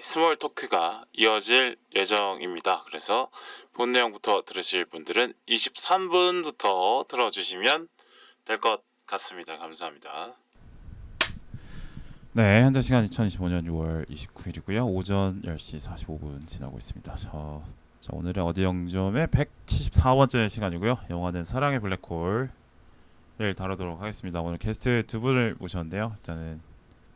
스몰 토크가 이어질 예정입니다. 그래서 본 내용부터 들으실 분들은 23분부터 들어주시면 될 것 같습니다. 감사합니다. 네, 현재 시간 2025년 6월 29일이고요. 오전 10시 45분 지나고 있습니다. 자, 오늘은 어디 영점의 174번째 시간이고요. 영화는 사랑의 블랙홀을 다루도록 하겠습니다. 오늘 게스트 두 분을 모셨는데요. 일단은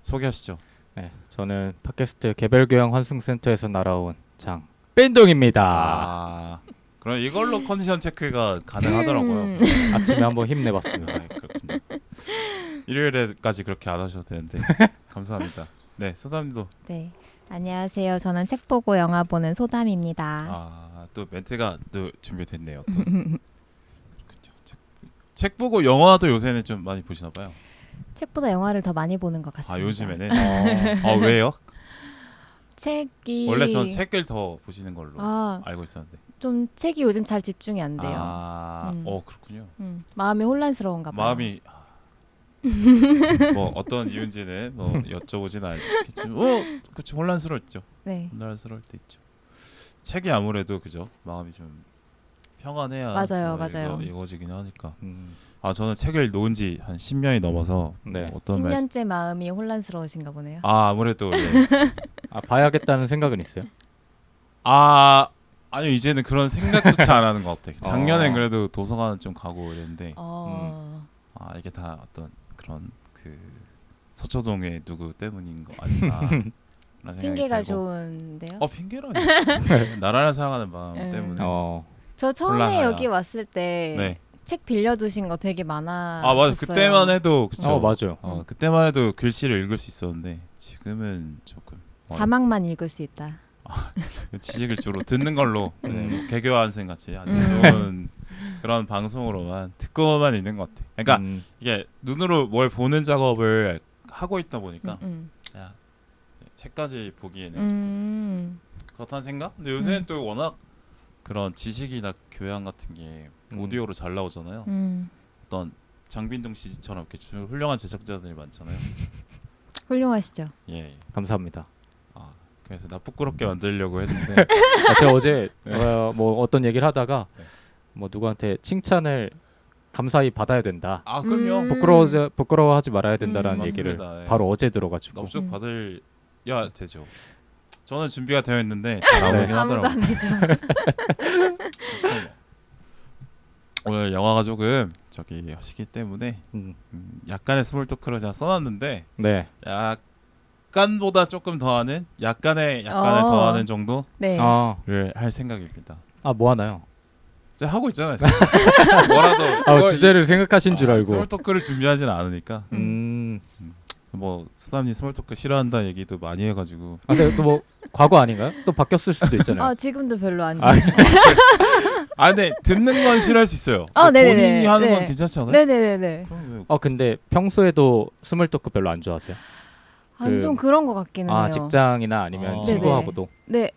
소개하시죠. 네, 저는 팟캐스트 개별교양 환승센터에서 날아온 장뺀동입니다. 그럼 이걸로 컨디션 체크가 가능하더라고요. 아침에 한번 힘내봤습니다. 네, 그렇군요. 일요일에까지 그렇게 안 하셔도 되는데 감사합니다. 네, 소담님도. 네, 안녕하세요. 저는 책 보고 영화 보는 소담입니다. 또 멘트가 또 준비됐네요. 또. 그렇군요. 책 보고 영화도 요새는 좀 많이 보시나 봐요. 책보다 영화를 더 많이 보는 것 같습니다. 요즘에는. 왜요? 책이 원래 전 책을 더 보시는 걸로 알고 있었는데. 좀 책이 요즘 잘 집중이 안 돼요. 그렇군요. 마음이 혼란스러운가 봐요. 마음이 뭐 어떤 이유인지는 뭐 여쭤보지는 않겠지만 그렇죠. 혼란스럽죠. 네. 혼란스러울 때 있죠. 책이 아무래도 그죠. 마음이 좀 평안해야 맞아요. 이거지긴 하니까. 저는 책을 놓은 지 한 10년이 넘어서 네. 어떤 10년째 마음이 혼란스러우신가 보네요. 아무래도 봐야겠다는 생각은 있어요? 아니요, 이제는 그런 생각조차 안 하는 것 같아요. 작년엔 그래도 도서관 좀 가고 이랬는데 이게 다 어떤 그런 그 서초동의 누구 때문인 거 아닌가 라는 핑계가 들고. 좋은데요? 핑계라니. 나라를 사랑하는 마음 때문에. 저 처음에 혼란하야. 여기 왔을 때 책 빌려두신 거 되게 많았었어요. 맞아. 그때만 해도 그쵸. 맞아요. 그때만 해도 글씨를 읽을 수 있었는데 지금은 조금 자막만 읽을 수 있다. 지식을 주로 듣는 걸로 뭐 개교환생 같이 아주 좋은 그런 방송으로만 듣고만 있는 것 같아. 그러니까 이게 눈으로 뭘 보는 작업을 하고 있다 보니까 책까지 보기에는 조금 그렇다는 생각? 근데 요새는 또 워낙 그런 지식이나 교양 같은 게 오디오로 잘 나오잖아요. 어떤 장빈동 씨처럼 이렇게 훌륭한 제작자들이 많잖아요. 훌륭하시죠. 예. 감사합니다. 그래서 나 부끄럽게 만들려고 했는데 제가 어제 뭐 어떤 얘기를 하다가 뭐 누구한테 칭찬을 감사히 받아야 된다. 그럼요. 부끄러워하지 말아야 된다라는 맞습니다. 얘기를 바로 어제 들어가지고. 넙죽 받을야 되죠. 저는 준비가 되어 있는데 잘 안 오긴 아무도 하더라고요. 안 해줘. 오늘 영화가 조금 하시기 때문에 약간의 스몰 토크를 제가 써놨는데 네. 약간보다 조금 더하는 약간의 더하는 정도를 네. 할 생각입니다. 뭐 하나요? 제가 하고 있잖아요. 뭐라도 주제를 생각하신 줄 알고. 스몰 토크를 준비하지는 않으니까. 뭐 수담님 스몰 토크 싫어한다 얘기도 많이 해가지고. 근데 또 뭐 과거 아닌가요? 또 바뀌었을 수도 있잖아요. 지금도 별로 안 근데 듣는 건 싫어할 수 있어요. 네네네. 본인이 하는 건 괜찮지 않아요? 네네네. 근데 평소에도 스몰 토크 별로 안 좋아하세요? 좀 그런 것 같기는 해요. 직장이나 아니면 친구하고도. 네,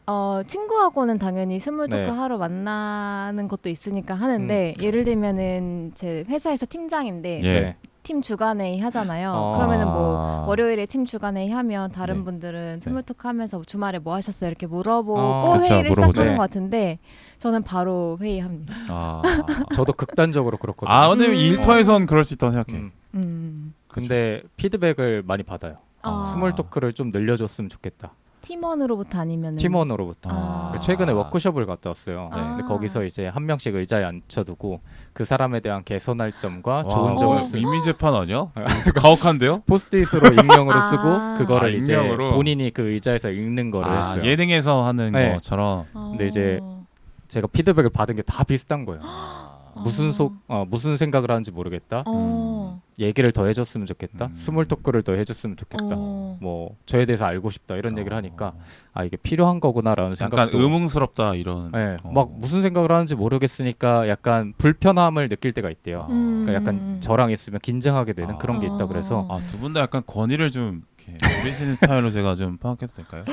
친구하고는 당연히 스몰 토크 네. 하러 만나는 것도 있으니까 하는데 예를 들면은 제 회사에서 팀장인데 예. 팀 주간회의 하잖아요. 그러면은 뭐 월요일에 팀 주간회의 하면 다른 분들은 스몰 토크 하면서 주말에 뭐 하셨어요? 이렇게 물어보고 그쵸, 회의를 물어보죠. 시작하는 것 같은데 저는 바로 회의합니다. 저도 극단적으로 그렇거든요. 근데 일터에선 그럴 수 있다고 생각해. 근데 피드백을 많이 받아요. 스몰 토크를 좀 늘려줬으면 좋겠다. 팀원으로부터 아니면은 팀원으로부터. 최근에 워크숍을 갔다 왔어요. 근데 거기서 이제 한 명씩 의자에 앉혀두고 그 사람에 대한 개선할 점과 좋은 점을 쓰고 이미 재판 아니야? 가혹한데요? 포스트잇으로 익명으로 쓰고 그거를 이제 익명으로? 본인이 그 의자에서 읽는 거를 했어요. 예능에서 하는 네. 것처럼. 근데 이제 제가 피드백을 받은 게 다 비슷한 거예요. 무슨 생각을 하는지 모르겠다. 얘기를 더 해줬으면 좋겠다. 스몰 토크를 더 해줬으면 좋겠다. 뭐 저에 대해서 알고 싶다 이런 얘기를 하니까 이게 필요한 거구나라는 약간 생각도. 의문스럽다 이런. 네, 막 무슨 생각을 하는지 모르겠으니까 약간 불편함을 느낄 때가 있대요. 그러니까 약간 저랑 있으면 긴장하게 되는 그런 게 있다 그래서. 두 분 다 약간 권위를 좀 이렇게 누리시는 스타일로 제가 좀 파악해도 될까요?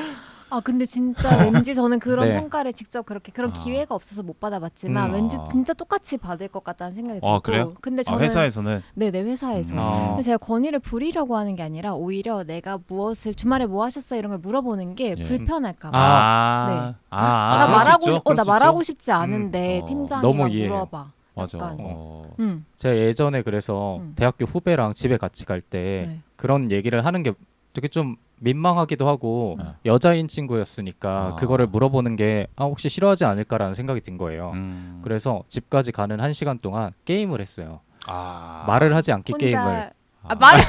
아 근데 진짜 왠지 저는 그런 네. 평가를 직접 그런 아. 기회가 없어서 못 받아봤지만 음. 왠지 아. 진짜 똑같이 받을 것 같다는 생각이 들고. 아, 그래요? 근데 저는 회사에서는 네네 회사에서. 어. 근데 제가 권위를 부리려고 하는 게 아니라 오히려 내가 무엇을 주말에 뭐 하셨어요 이런 걸 물어보는 게 예. 불편할까봐. 네. 나 그럴 수 말하고 있죠. 그럴 나 수 말하고 있죠. 싶지 않은데 어. 팀장이 너무 막 이해해요. 물어봐. 맞아. 약간. 어. 제가 예전에 그래서 대학교 후배랑 집에 같이 갈 때 네. 그런 얘기를 하는 게 되게 좀 민망하기도 하고 네. 여자인 친구였으니까 아. 그거를 물어보는 게 혹시 싫어하지 않을까라는 생각이 든 거예요. 그래서 그래서 집까지 가는 1시간 동안 게임을 했어요. 아. 말을 하지 않게 혼자 게임을. 아, 말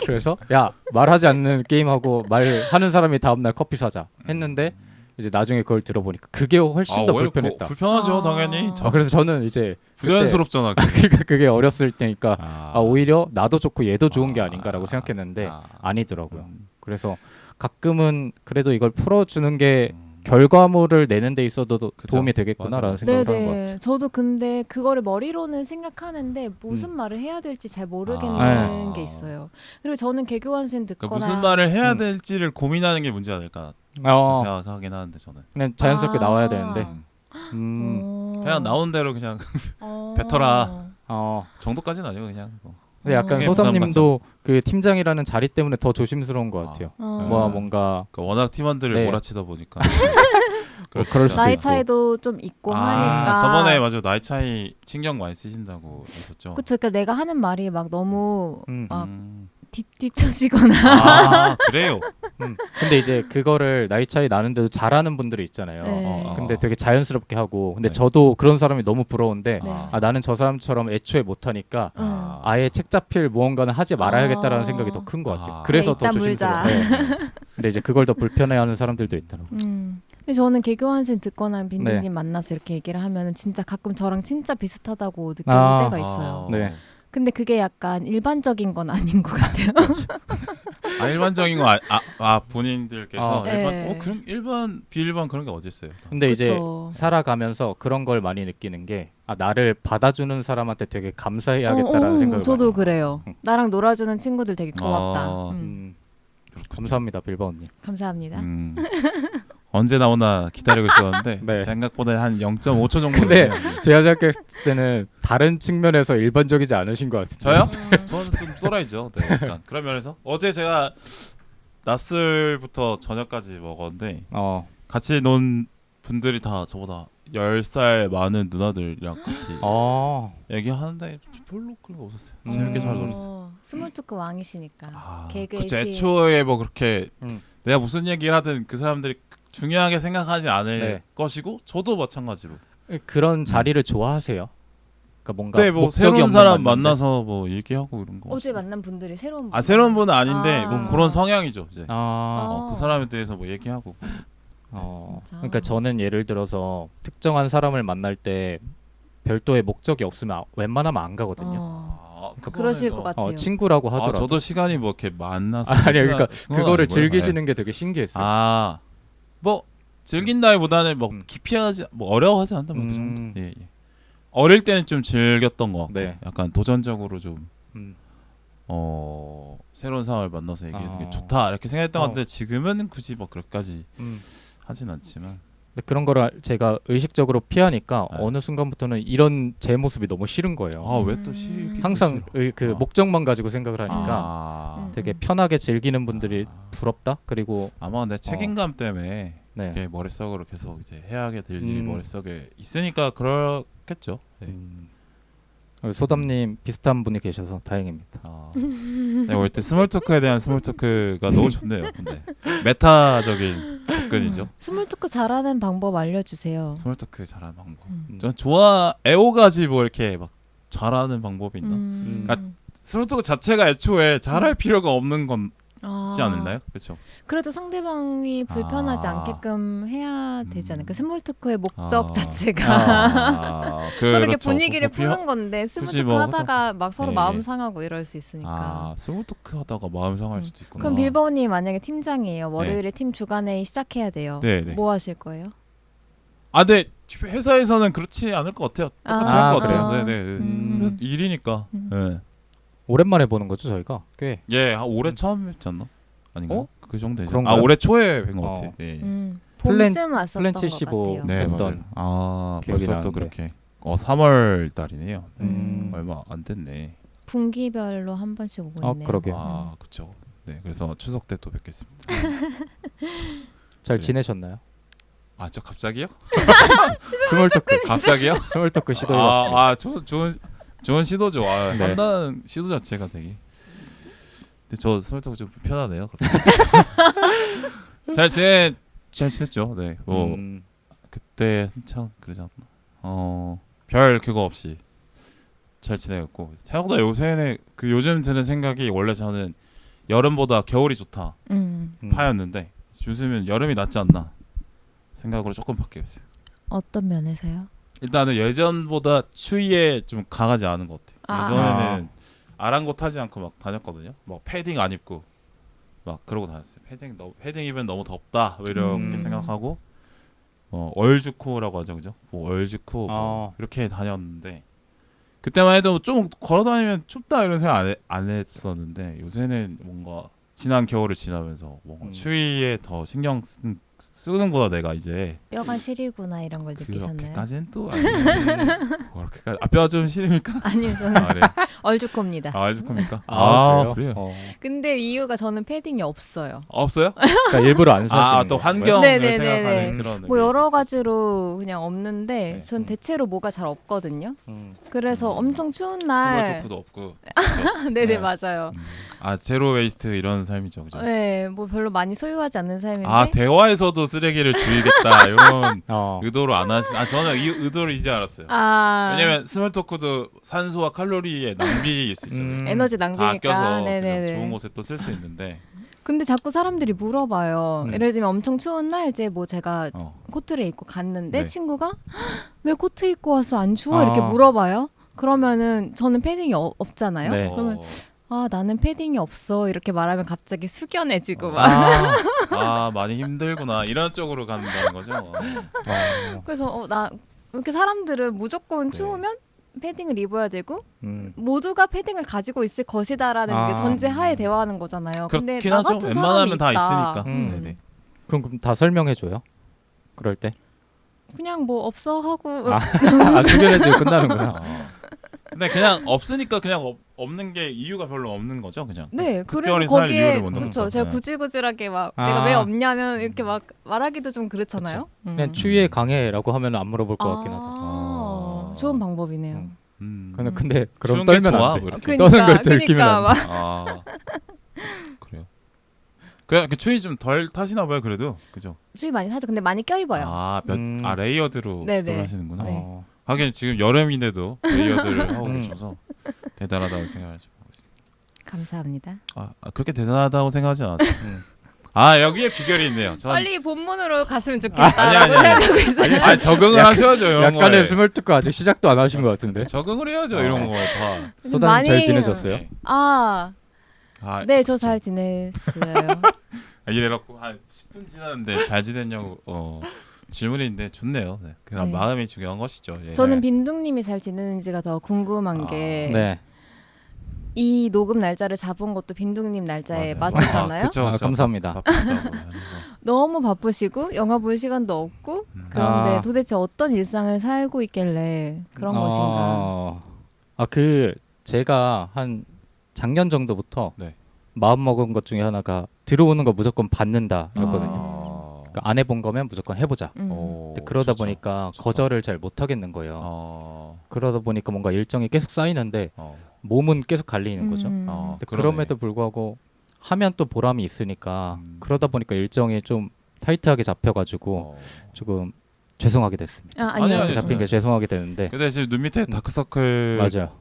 그래서 야 말하지 않는 게임하고 말하는 사람이 다음날 커피 사자 했는데 이제 나중에 그걸 들어보니까 그게 훨씬 더 오히려 불편했다. 불편하죠, 아. 당연히. 그래서 저는 이제 부자연스럽잖아. 그러니까 그게 어렸을 때니까 아, 오히려 나도 좋고 얘도 좋은 게 아. 아닌가라고 생각했는데 아. 아니더라고요. 음. 그래서 가끔은 그래도 이걸 풀어주는 게 음. 결과물을 내는 데 있어도 그쵸. 도움이 되겠구나라는 맞아. 생각을 하는 것 같아요. 네네. 저도 근데 그거를 머리로는 생각하는데 무슨 말을 해야 될지 잘 모르겠는 아. 게 있어요. 그리고 저는 개교환생 듣거나 그러니까 무슨 말을 해야 음. 될지를 고민하는 게 문제 아닐까 어, 생각하긴 하는데 저는 그냥 자연스럽게 아. 나와야 되는데 그냥 나온 대로 그냥 어. 뱉어라. 어. 정도까지는 아니고 그냥 뭐. 근데 약간 크게 소담님도 그 팀장이라는 자리 때문에 더 조심스러운 것 같아요. 어. 뭐 뭔가 그러니까 워낙 팀원들을 네. 몰아치다 보니까 그럴 수도 나이 있고. 차이도 좀 있고 하니까. 저번에 맞아 나이 차이 신경 많이 쓰신다고 했었죠. 그쵸. 그러니까 내가 하는 말이 막 너무 막 음. 뒤처지거나. 아 그래요. 근데 이제 그거를 나이 차이 나는데도 잘하는 분들이 있잖아요. 네. 근데 되게 자연스럽게 하고 근데 네. 저도 그런 사람이 너무 부러운데 네. 나는 저 사람처럼 애초에 못하니까 음. 아예 책 잡힐 무언가는 하지 말아야겠다라는 아. 생각이 더 큰 것 같아요. 아. 그래서 그래, 더 이따 물자. 조심스러워요. 네. 근데 이제 그걸 더 불편해하는 사람들도 있더라고요. 근데 저는 개교환생 듣거나 빈진님 네. 만나서 이렇게 얘기를 하면은 진짜 가끔 저랑 진짜 비슷하다고 느껴질 아. 때가 있어요. 네. 근데 그게 약간 일반적인 건 아닌 것 같아요. 일반적인 거 본인들께서 어. 일반 네. 그럼 일반 비일반 그런 게 어디 있어요? 근데 이제 그쵸. 살아가면서 그런 걸 많이 느끼는 게 나를 받아주는 사람한테 되게 감사해야겠다라는 생각을 저도 많이 해요. 그래요. 나랑 놀아주는 친구들 되게 고맙다. 어. 감사합니다 빌바오님. 감사합니다. 언제 나오나 기다리고 있었는데 네. 생각보다 한 0.5초 정도. 근데 제가 생각했을 때는 다른 측면에서 일반적이지 않으신 것 같은데. 저요? 저는 좀 쏘라이죠. 네, 약간 그런 면에서 어제 제가 낮술부터 저녁까지 먹었는데 같이 논 분들이 다 저보다 10살 많은 누나들이랑 같이 얘기하는데 별로 그런 거 없었어요. 재밌게 잘 놀았어요. 스몰 토크 왕이시니까. 개그의 그쵸, 신. 애초에 뭐 그렇게 내가 무슨 얘기를 하든 그 사람들이 중요하게 생각하지 않을 네. 것이고 저도 마찬가지로. 그런 자리를 좋아하세요? 그러니까 뭔가 네, 뭐 목적이 새로운 없는 사람 만남들? 만나서 뭐 얘기하고 이런 거. 어제 없어요. 만난 분들이 새로운 분. 새로운 분은 아닌데 아. 뭐 그런 성향이죠. 이제 아. 그 사람에 대해서 뭐 얘기하고. 진짜. 그러니까 저는 예를 들어서 특정한 사람을 만날 때 별도의 목적이 없으면 웬만하면 안 가거든요. 그러실 것 같아요. 친구라고 하더라도. 저도 시간이 뭐 이렇게 만나서 아니요, 그러니까 그건 그거를 아니고요. 즐기시는 게 되게 신기했어요. 뭐 즐긴다기보다는 뭐 기피하지 뭐 어려워하지 않는다 뭐 그 정도. 예. 어릴 때는 좀 즐겼던 거 같고 네. 약간 도전적으로 좀 음. 새로운 사람을 만나서 얘기하는 게 어. 좋다 이렇게 생각했던 것 같은데 지금은 굳이 뭐 그렇게까지 하진 않지만. 근데 그런 거를 제가 의식적으로 피하니까 네. 어느 순간부터는 이런 제 모습이 너무 싫은 거예요. 왜 또 싫기 항상 그 목적만 가지고 생각을 하니까 되게 편하게 즐기는 분들이 부럽다. 그리고 아마 내 책임감 때문에 네. 이렇게 머릿속으로 계속 이제 해야게 될 일이 머릿속에 있으니까 그렇겠죠. 네. 소담님 비슷한 분이 계셔서 다행입니다. 내가 올 때 스몰 토크에 대한 스몰 토크가 너무 좋네요. 근데 메타적인 접근이죠. 스몰 토크 잘하는 방법 알려주세요. 스몰 토크 잘하는 방법. 전 애호가지 뭐 이렇게 막 잘하는 방법이 있나? 그러니까 스몰 토크 자체가 애초에 잘할 필요가 없는 건지 않나요? 그렇죠. 그래도 상대방이 불편하지 않게끔 해야 되지 않을까? 스몰 토크의 목적 자체가 서로 이렇게 분위기를 푸는 건데 스몰 토크 하다가 막 서로 마음 상하고 이럴 수 있으니까. 스몰 토크 하다가 마음 상할 수도 있구나. 그럼 빌버님 만약에 팀장이에요. 월요일에 팀 주간회의 시작해야 돼요. 네네. 뭐 하실 거예요? 네. 회사에서는 그렇지 않을 것 같아요. 똑같이 할 것 같아요. 네네. 일이니까. 네. 오랜만에 보는 거죠 저희가 꽤. 올해 처음 했지 않나? 아닌가? 그 정도 되죠. 그런가요? 올해 초에 뵌 것 같아. 네. 봄쯤 왔었던 플랜 것 75 같아요. 네, 했던 맞아요. 기억이 벌써 또 나는데. 그렇게 3월 달이네요. 음. 얼마 안 됐네. 분기별로 한 번씩 오고 있네요. 그러게요. 그렇죠. 네, 그래서 추석 때 또 뵙겠습니다. 잘 네. 지내셨나요? 저 갑자기요? 스몰 토크 갑자기요? 스몰 토크 시도해봤습니다. 좋은 시도죠. 네. 한다는 시도 자체가 되게. 근데 저 스몰토크 좀 편하네요. 잘 지냈죠. 네. 그때 한창 그러지 않나. 별 그거 없이 잘 지내고 생각보다 요새는 요즘 드는 생각이 원래 저는 여름보다 겨울이 좋다 파였는데 요즘은 여름이 낫지 않나 생각으로 조금 바뀌었어요. 어떤 면에서요? 일단은 예전보다 추위에 좀 강하지 않은 것 같아요. 예전에는 아랑곳하지 않고 막 다녔거든요. 뭐 패딩 안 입고 막 그러고 다녔어요. 패딩 입으면 너무 덥다 뭐 이렇게 생각하고 얼주코라고 하죠, 그죠? 뭐 얼주코 이렇게 다녔는데 그때만 해도 좀 걸어다니면 춥다 이런 생각 안 했었는데 요새는 뭔가 지난 겨울을 지나면서 뭔가 추위에 더 신경 쓰는구나 내가 이제. 뼈가 시리구나 이런 걸 느끼셨나요? 그렇게까지는 또 아니에요. 그렇게까지 뼈 좀 시립니까? 아니요, 저는 네. 얼죽겁니다. 얼죽겁니까? 그래요? 그래요? 근데 이유가 저는 패딩이 없어요. 없어요? 그러니까 일부러 안 사시는 또 거예요? 환경을 네네네네. 생각하는 그런 뭐 여러 의미에서. 가지로 그냥 없는데 네. 전 대체로 뭐가 잘 없거든요. 음. 그래서 엄청 추운 날 스몰토크도 없고. 네네 네. 맞아요. 제로 웨이스트 이런 삶이죠, 그죠? 네, 뭐 별로 많이 소유하지 않는 삶인데 대화에서도 쓰레기를 줄이겠다 이런 어. 의도로 안 하시. 저는 이 의도를 이제 알았어요. 왜냐면 스몰 토크도 산소와 칼로리의 낭비일 수 있어요. 에너지 다 낭비니까. 아껴서 네네네. 그죠? 좋은 곳에 또 쓸 수 있는데. 근데 자꾸 사람들이 물어봐요. 예를 들면 엄청 추운 날 이제 뭐 제가 코트를 입고 갔는데 네. 친구가 왜 코트 입고 왔어 안 추워 이렇게 물어봐요. 그러면은 저는 패딩이 없잖아요. 네. 그러면 나는 패딩이 없어 이렇게 말하면 갑자기 숙연해지고 막. 많이 힘들구나 이런 쪽으로 간다는 거죠. 그래서 나 이렇게 사람들은 무조건 추우면 패딩을 입어야 되고 모두가 패딩을 가지고 있을 것이다라는 그 전제하에 대화하는 거잖아요. 근데 그렇긴 나 하죠. 같은 웬만하면 사람이 다 있다. 있으니까. 네네. 그럼 다 설명해 줘요. 그럴 때. 그냥 뭐 없어 하고 숙연해지고 끝나는 거야. 근데 그냥 없으니까 그냥 없는 게 이유가 별로 없는 거죠, 그냥. 네, 그리고 특별히 살 거기에 이유를 못 그렇죠. 넣는 제가 거. 구질구질하게 막 내가 왜 없냐면 이렇게 막 말하기도 좀 그렇잖아요. 그냥 추위에 강해라고 하면 안 물어볼 것 같긴 하다. 좋은 방법이네요. 근데 그럼 추운 게 떨면 좋아? 안 돼. 뭐 이렇게. 떠는 걸 들키면 안 돼. 막 그래요. 그 추위 좀 덜 타시나 봐요, 그래도. 그죠? 추위 많이 타죠. 근데 많이 껴입어요. 레이어드로 네네. 시도를 하시는구나. 네. 하긴 지금 여름인데도 레이어드를 하고 계셔서 대단하다고 생각하고 있습니다. 감사합니다. 그렇게 대단하다고 생각하지 않았어요. 여기에 비결이 있네요. 빨리 본문으로 갔으면 좋겠다라고 아니. 생각하고 있어요. 적응을 하셔야죠. 이런 약간의 거에. 스몰 토크 아직 시작도 안 하신 것 같은데. 적응을 해야죠. 이런 거에 다. 소다님 잘 지내셨어요? 네. 네, 저 잘 지냈어요. 이래놓고 한 10분 지났는데 잘 지냈냐고 질문인데 좋네요. 네. 그냥 네. 마음이 중요한 것이죠. 예. 저는 빈둥님이 잘 지내는지가 더 궁금한 게 네. 이 녹음 날짜를 잡은 것도 빈둥님 날짜에 맞아요. 맞췄잖아요. 그쵸, 감사합니다. 바쁘시다고 하면서. 너무 바쁘시고 영화 볼 시간도 없고 그런데 도대체 어떤 일상을 살고 있길래 그런 것인가. 제가 한 작년 정도부터 네. 마음 먹은 것 중에 하나가 들어오는 거 무조건 받는다였거든요. 그러니까 안 해본 거면 무조건 해보자. 근데 그러다 좋죠. 보니까 좋다. 거절을 잘 못 하겠는 거예요. 그러다 보니까 뭔가 일정이 계속 쌓이는데 몸은 계속 갈리는 거죠. 근데 그럼에도 불구하고 하면 또 보람이 있으니까 그러다 보니까 일정이 좀 타이트하게 잡혀가지고 조금 죄송하게 됐습니다. 아니요. 아니, 잡힌 게 죄송하게 되는데 근데 지금 눈 밑에 다크서클을 맞아요.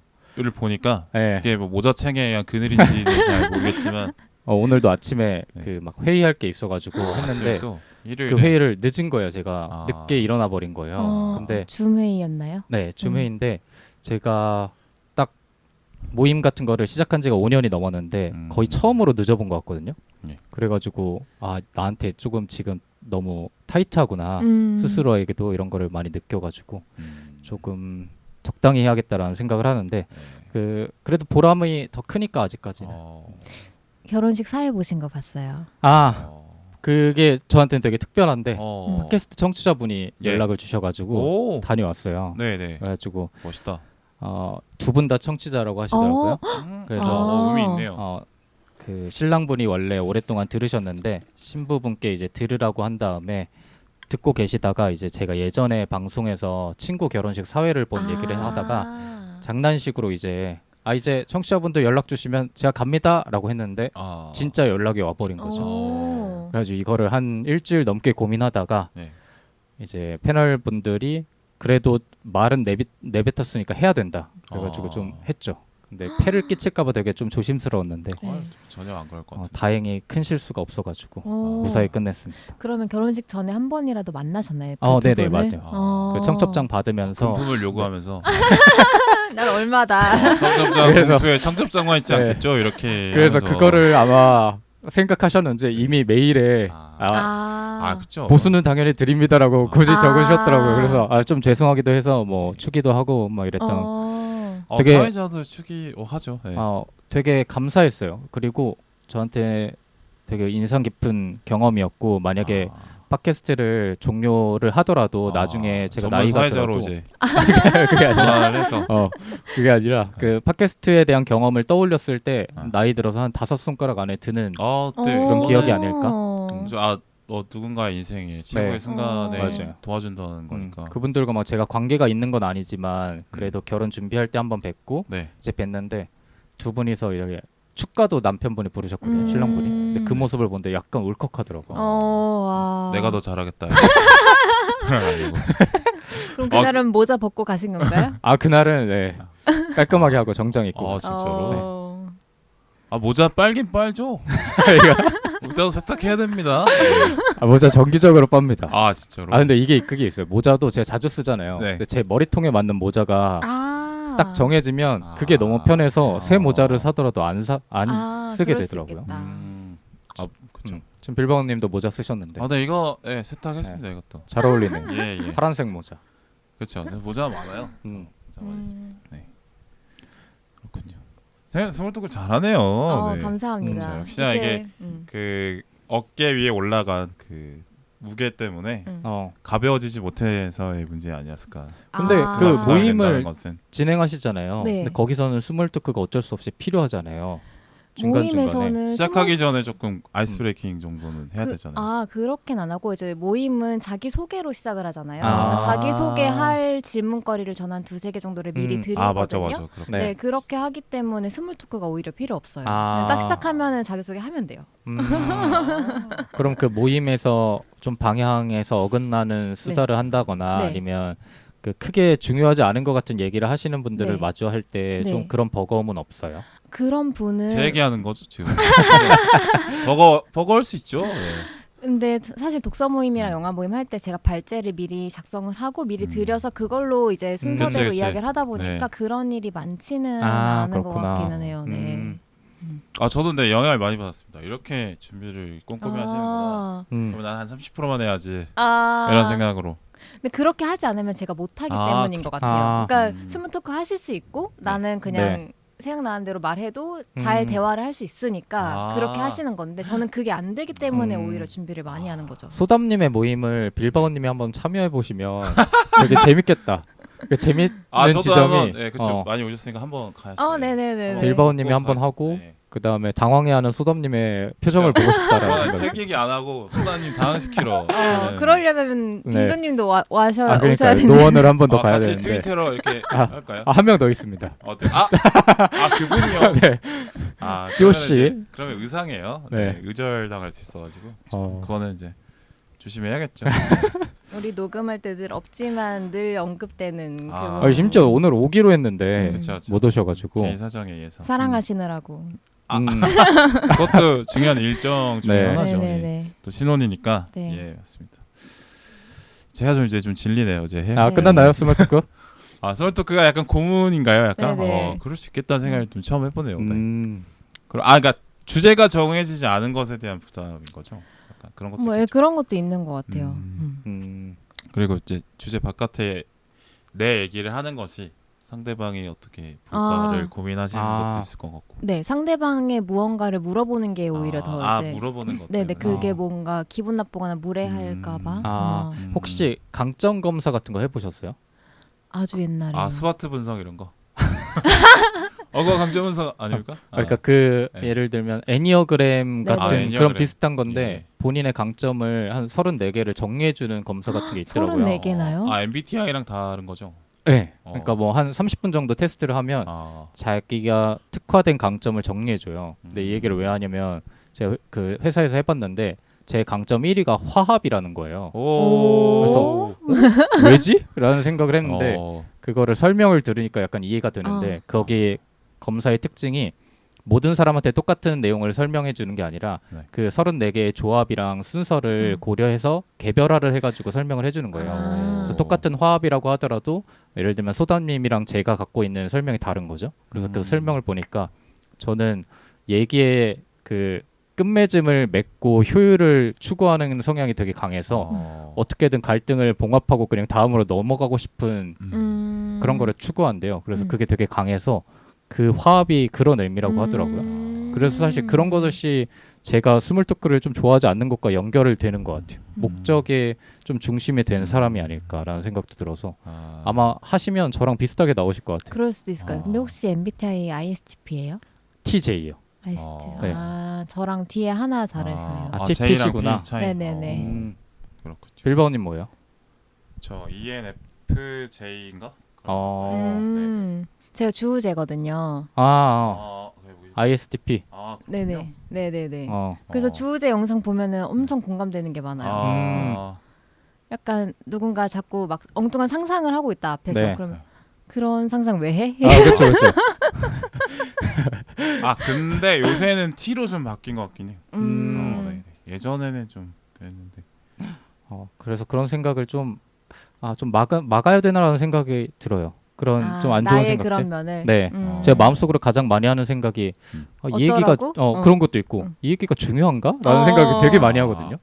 보니까 네. 이게 뭐 모자챙에 의한 그늘인지는 잘 모르겠지만 오늘도 아침에 네. 그 막 회의할 게 있어가지고 했는데 아침에 또 일요일에 그 회의를 늦은 거예요. 제가 늦게 일어나 버린 거예요. 근데 줌 회의였나요? 네, 줌 회의인데 제가 딱 모임 같은 거를 시작한 지가 5년이 넘었는데 거의 처음으로 늦어본 것 같거든요. 그래가지고 나한테 조금 지금 너무 타이트하구나. 스스로에게도 이런 거를 많이 느껴가지고 조금 적당히 해야겠다라는 생각을 하는데 그래도 보람이 더 크니까 아직까지는. 결혼식 사회 보신 거 봤어요. 그게 저한테는 되게 특별한데 팟캐스트 청취자분이 예. 연락을 주셔가지고 다녀왔어요. 네네. 그래가지고 멋있다. 두 분 다 청취자라고 하시더라고요. 그래서 의미 있네요. 그 신랑분이 원래 오랫동안 들으셨는데 신부분께 이제 들으라고 한 다음에 듣고 계시다가 이제 제가 예전에 방송에서 친구 결혼식 사회를 본 얘기를 하다가 장난식으로 이제 청취자분들 연락 주시면 제가 갑니다라고 했는데 진짜 연락이 와버린 거죠. 그래가지고 이거를 한 일주일 넘게 고민하다가 네. 이제 패널 분들이 그래도 말은 내뱉었으니까 해야 된다. 그래가지고 좀 했죠. 근데 폐를 끼칠까봐 되게 좀 조심스러웠는데 전혀 안 그럴 것 같아요. 다행히 큰 실수가 없어가지고 무사히 끝냈습니다. 그러면 결혼식 전에 한 번이라도 만나셨나요? 네네 맞아요. 그 청첩장 받으면서 금품을 요구하면서 난 얼마다. 청첩장 그래서- 봉투에 청첩장만 있지 네. 않겠죠? 이렇게 그래서 하면서. 그거를 아마 생각하셨는지 이미 메일에 그렇죠. 보수는 당연히 드립니다라고 굳이 아. 적으셨더라고요. 그래서 좀 죄송하기도 해서 뭐 추기도 하고 막 이랬던 되게- 사회자도 축이 하죠. 네. 되게 감사했어요. 그리고 저한테 되게 인상 깊은 경험이었고 만약에 팟캐스트를 종료를 하더라도 나중에 제가 전문 나이가 사회자로 들어도 이제 그게 아니라 전화를 해서 그게 아니라 그 팟캐스트에 대한 경험을 떠올렸을 때 아. 나이 들어서 한 5손가락 안에 드는 네. 그런 기억이 아닐까? 누군가의 인생에 최고의 네. 순간에 맞아요. 도와준다는 거니까. 그분들과 막 제가 관계가 있는 건 아니지만 그래도 결혼 준비할 때 한번 뵙고 네. 이제 뵀는데 두 분이서 이렇게 축가도 남편분이 부르셨거든요. 신랑분이. 근데 그 모습을 보는데 약간 울컥하더라고요. 내가 더 잘하겠다. 그럼 그날은 모자 벗고 가신 건가요? 그날은 네. 깔끔하게 하고 정장 입고 진짜로. 모자 빨긴 빨죠. 모자도 세탁해야 됩니다. 모자 정기적으로 빱니다. 진짜로. 근데 이게 그게 있어요. 모자도 제가 자주 쓰잖아요. 네. 근데 제 머리통에 맞는 모자가 딱 정해지면 아. 그게 너무 편해서 새 모자를 사더라도 안 쓰게 그럴 수 되더라고요. 있겠다. 그렇죠. 지금 빌바오님도 모자 쓰셨는데 네, 이거 세탁했습니다. 이것도. 잘 어울리네요. 예. 파란색 모자. 그렇죠. 모자 많아요. 모자 많이 있습니다. 네. 그렇군요. 스몰톡을 잘하네요. 네. 감사합니다. 그렇죠. 역시나 이게 그 어깨 위에 올라간 그 무게 때문에 가벼워지지 못해서의 문제 아니었을까. 근데 아. 그 부담이 모임을 된다는 것은. 진행하시잖아요. 네. 근데 거기서는 스몰 토크가 어쩔 수 없이 필요하잖아요. 중간중간에. 모임에서는 시작하기 전에 조금 아이스 브레이킹 정도는 해야 되잖아요. 그렇게는 안 하고 이제 모임은 자기 소개로 시작을 하잖아요. 아. 그러니까 자기 소개할 질문거리를 전 한 두세 개 정도를 미리 드리거든요. 맞아. 그렇게. 네, 그렇게 하기 때문에 스몰 토크가 오히려 필요 없어요. 아. 그냥 딱 시작하면은 자기 소개 하면 돼요. 그럼 그 모임에서 좀 방향에서 어긋나는 수다를 한다거나 네. 아니면 그 크게 중요하지 않은 것 같은 얘기를 하시는 분들을 네. 마주할 때 좀 네. 그런 버거움은 없어요. 그런 분은 제 얘기하는 거죠 지금. 버거울 수 있죠. 네. 근데 사실 독서 모임이랑 영화 모임 할 때 제가 발제를 미리 작성을 하고 미리 드려서 그걸로 이제 순서대로 그치. 이야기를 하다 보니까 네. 그런 일이 많지는 않은 것 그렇구나. 같기는 해요. 네. 저도 근데 영향을 많이 받았습니다. 이렇게 준비를 꼼꼼히 하시는구나. 그러면 난 한 30%만 해야지. 이런 생각으로. 근데 그렇게 하지 않으면 제가 못하기 때문인 것 같아요. 그러니까 스몰 토크 하실 수 있고 나는 그냥 생각나는 대로 말해도 잘 대화를 할 수 있으니까 그렇게 하시는 건데 저는 그게 안 되기 때문에 오히려 준비를 많이 하는 거죠. 소담님의 모임을 빌바오님이 한번 참여해 보시면 되게 재밌겠다. 그 재밌는 저도 지점이 한번, 그렇죠. 많이 오셨으니까 한번 가야죠. 네네네. 빌바오님이 한번 하고 그 다음에 당황해하는 소담님의 표정을 보고 싶다라는 책 생각이. 얘기 안 하고 소다님 당황시키러. 그러려면 빙두님도 오셔야 그러니까 되는데. 노원을 한 번 더 가야 같이 되는데 트위터로 이렇게 할까요? 한 명 더 있습니다. 어때? 그분이요. 네. 띠오 씨. 그러면 의상이에요. 네. 의절 당할 수 있어가지고 그거는 이제 조심해야겠죠. 우리 녹음할 때 늘 없지만 늘 언급되는 그 심지어 오늘 오기로 했는데 그쵸. 못 오셔가지고 개인 사정에 의해서. 사랑하시느라고. 그것도 중요한 일정 중에 네. 하나죠. 네네네. 예. 또 신혼이니까. 네. 예, 맞습니다. 제가 좀 이제 좀 질리네요. 이제 해야. 끝났나요 스몰 토크? 스몰토크가 약간 고문인가요? 약간 네네. 그럴 수 있겠다는 생각을 좀 처음 해보네요. 네. 그럼 그러니까 주제가 정해지지 않은 것에 대한 부담인 거죠. 약간 그런 것도 있겠죠. 그런 것도 있는 것 같아요. 그리고 이제 주제 바깥에 내 얘기를 하는 것이 상대방이 어떻게 볼까를 고민하시는 아. 것도 있을 것 같고. 네, 상대방의 무언가를 물어보는 게 오히려 더 이제 물어보는 것 네네, 때문에. 그게 뭔가 기분 나쁘거나 무례할까봐. 아, 혹시 강점 검사 같은 거 해보셨어요? 아주 옛날에. 스와트 분석 이런 거. 그거 강점 분석 아닙니까? 그러니까 네. 예를 들면 애니어그램 네. 같은 애니어그램. 그런 비슷한 건데 예. 본인의 강점을 한 34개를 정리해주는 검사 같은 게 있더라고요. 34개나요? MBTI랑 다른 거죠. 네. 그러니까 뭐 한 30분 정도 테스트를 하면 자기가 특화된 강점을 정리해줘요. 근데 이 얘기를 왜 하냐면 제가 그 회사에서 해봤는데 제 강점 1위가 화합이라는 거예요. 오. 그래서 왜지? 라는 생각을 했는데 어. 그거를 설명을 들으니까 약간 이해가 되는데 거기 검사의 특징이 모든 사람한테 똑같은 내용을 설명해 주는 게 아니라 네. 그 34개의 조합이랑 순서를 고려해서 개별화를 해가지고 설명을 해주는 거예요. 그래서 똑같은 화합이라고 하더라도 예를 들면 소담님이랑 제가 갖고 있는 설명이 다른 거죠. 그래서 그 설명을 보니까 저는 얘기의 그 끝맺음을 맺고 효율을 추구하는 성향이 되게 강해서 어떻게든 갈등을 봉합하고 그냥 다음으로 넘어가고 싶은 그런 거를 추구한대요. 그래서 그게 되게 강해서 그 화합이 그런 의미라고 하더라고요. 그래서 사실 그런 것이 제가 스몰 토크를 좀 좋아하지 않는 것과 연결을 되는 것 같아요. 목적에 좀 중심이 된 사람이 아닐까라는 생각도 들어서 아마 하시면 저랑 비슷하게 나오실 것 같아요. 그럴 수도 있을 것 같아요. 근데 혹시 MBTI ISTP예요? TJ요. ISTP. 네. 저랑 뒤에 하나 다르시네요. TP시구나. 네네네. 그렇군요. 빌바오님 뭐예요? 저 ENFJ인가? 제가 주우재거든요. ISTP. 네네. 네네네. 어. 그래서 주우재 영상 보면은 엄청 공감되는 게 많아요. 약간 누군가 자꾸 막 엉뚱한 상상을 하고 있다 앞에서. 네. 그러면 그런 상상 왜 해? 그렇죠, 그렇죠. 근데 요새는 T로 좀 바뀐 것 같긴 해요. 음. 네. 예전에는 좀 그랬는데. 그래서 그런 생각을 좀 막아야 되나라는 생각이 들어요. 그런 좀 안 좋은 나의 생각들. 그런 면을. 네. 제가 마음속으로 가장 많이 하는 생각이 이 얘기가 어쩌라고? 그런 것도 있고 이 얘기가 중요한가?라는 생각이 되게 많이 하거든요.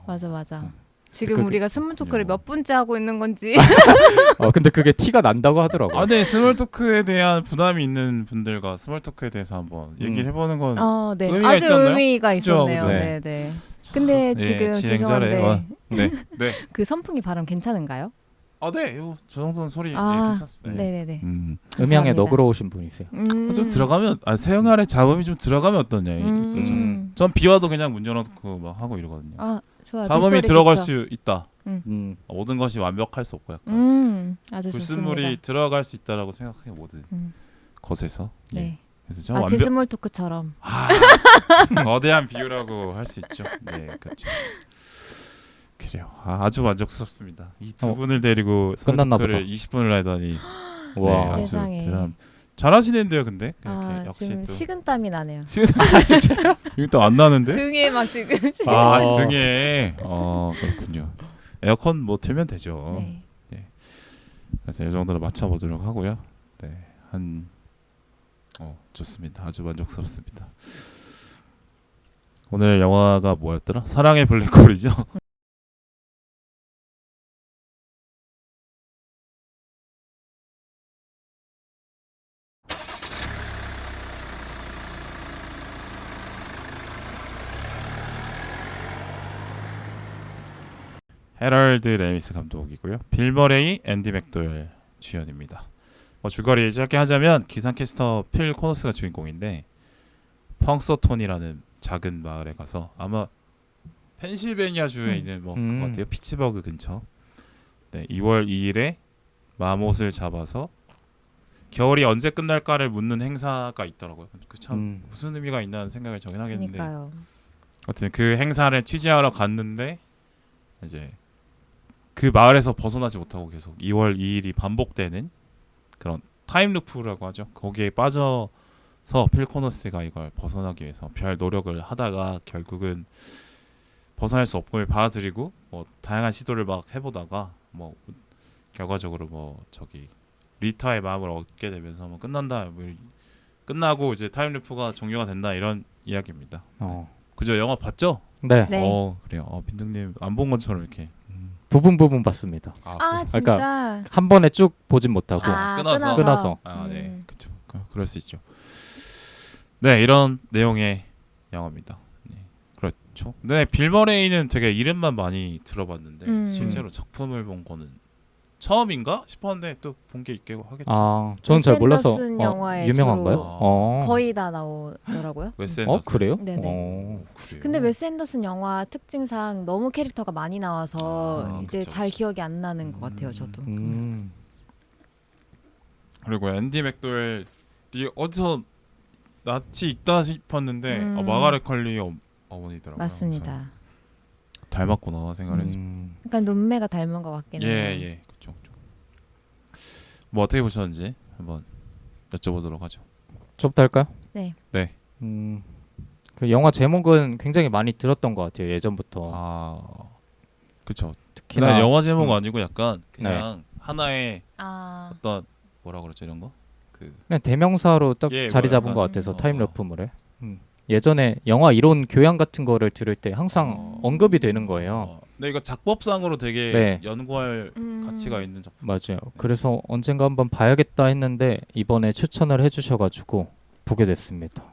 맞아. 지금 그게- 우리가 스몰 토크를 몇 분째 하고 있는 건지. 근데 그게 티가 난다고 하더라고요. 네, 스몰 토크에 대한 부담이 있는 분들과 스몰 토크에 대해서 한번 얘기를 해보는 건 네. 의미가 아주 있지 않나요? 의미가 그죠? 있었네요. 네. 네. 근데 지금 죄송한데 네. 그 선풍기 발음 괜찮은가요? 네. 저 정도는 소리 괜찮습니다. 네네네. 음향에 감사합니다. 너그러우신 분이세요. 좀 들어가면 생활의 잡음이 좀 들어가면 어떠냐. 그렇죠. 전 비와도 그냥 문 열어놓고 막 하고 이러거든요. 좋아. 잡음이 빗소리 들어갈 좋죠. 수 있다. 모든 것이 완벽할 수 없고 약간 아주 불순물이 좋습니다. 들어갈 수 있다라고 생각해요. 모든 것에서. 네. 그래서 저 마치 스몰 토크처럼. 거대한 비유라고 할 수 있죠. 네, 그렇죠. 그래요. 아주 만족스럽습니다. 이 두 분을 데리고 끝났나 스몰토크를 보다. 20분을 하다니. 와. 네, 아주 세상에. 대단. 잘하시는데요, 근데 이렇게 역시 지금 또 식은땀이 나네요. 이거 또 안 나는데? 등에 막 지금. 등에. 그렇군요. 에어컨 뭐 틀면 되죠. 네. 그래서 이 정도로 맞춰보도록 하고요. 네, 좋습니다. 아주 만족스럽습니다. 오늘 영화가 뭐였더라? 사랑의 블랙홀이죠. 헤럴드 레미스 감독이고요. 빌 머레이, 앤디 맥도웰 주연입니다. 줄거리 짧게 하자면 기상캐스터 필 코너스가 주인공인데 펑서톤이라는 작은 마을에 가서 아마 펜실베니아 주에 있는 것 같아요. 피츠버그 근처. 네, 2월 2일에 마못을 잡아서 겨울이 언제 끝날까를 묻는 행사가 있더라고요. 그 참 무슨 의미가 있나 생각을 정긴 하겠는데. 그러니까요. 하여튼 그 행사를 취재하러 갔는데 이제 그 마을에서 벗어나지 못하고 계속 2월 2일이 반복되는 그런 타임루프라고 하죠. 거기에 빠져서 필 코너스가 이걸 벗어나기 위해서 별 노력을 하다가 결국은 벗어날 수 없음을 받아들이고 뭐 다양한 시도를 막 해보다가 뭐 결과적으로 뭐 리타의 마음을 얻게 되면서 뭐 끝난다, 뭐 끝나고 이제 타임루프가 종료가 된다 이런 이야기입니다. 그죠? 영화 봤죠? 네. 네. 그래요. 빈둥님 안 본 것처럼 이렇게. 부분 봤습니다. 아 진짜. 그러니까 한 번에 쭉 보진 못하고 끊어서. 네, 그렇죠. 그럴 수 있죠. 네, 이런 내용의 영화입니다. 네, 그렇죠. 네, 빌 머레이는 되게 이름만 많이 들어봤는데 실제로 작품을 본 거는 처음인가 싶었는데 또 본 게 있고 하겠죠. 아, 저는 잘 몰라서 영화에 유명한가요? 주로 거의 다 나오더라고요. 웨스 어, 앤더슨. 그래요? 네네. 그래요? 근데 웨스 앤더슨 영화 특징상 너무 캐릭터가 많이 나와서 이제 그쵸, 잘 그쵸. 기억이 안 나는 것 같아요. 저도. 그리고 앤디 맥도웰이 어디서 낯이 있다 싶었는데 마가렛 컬리 어머니더라고요. 맞습니다. 그래서 닮았구나 생각했습니다. 약간 눈매가 닮은 것 같긴 해요. 예, 그렇죠. 뭐 어떻게 보셨는지 한번 여쭤보도록 하죠. 저부터 할까요? 네. 네. 그 영화 제목은 굉장히 많이 들었던 것 같아요. 예전부터. 아, 그렇죠. 특히나 영화 제목 아니고 약간 그냥 하나의 어떤 뭐라 그러죠 이런 거? 그냥 대명사로 딱 예, 자리 뭐 잡은 약간, 것 같아서 타임러프물에. 예전에 영화 이론 교양 같은 거를 들을 때 항상 언급이 되는 거예요. 근데 이거 작법상으로 되게 네. 연구할 가치가 있는 작품. 맞아요. 그래서 언젠가 한번 봐야겠다 했는데 이번에 추천을 해주셔가지고 보게 됐습니다.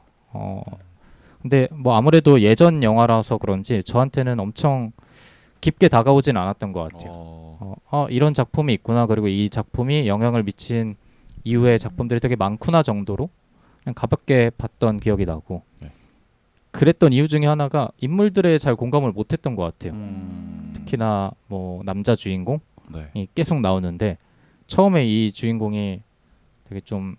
근데 뭐 아무래도 예전 영화라서 그런지 저한테는 엄청 깊게 다가오진 않았던 것 같아요. 이런 작품이 있구나. 그리고 이 작품이 영향을 미친 이후의 작품들이 되게 많구나 정도로 그냥 가볍게 봤던 기억이 나고 네. 그랬던 이유 중에 하나가 인물들에 잘 공감을 못했던 것 같아요. 특히나 뭐 남자 주인공이 네. 계속 나오는데 처음에 이 주인공이 되게 좀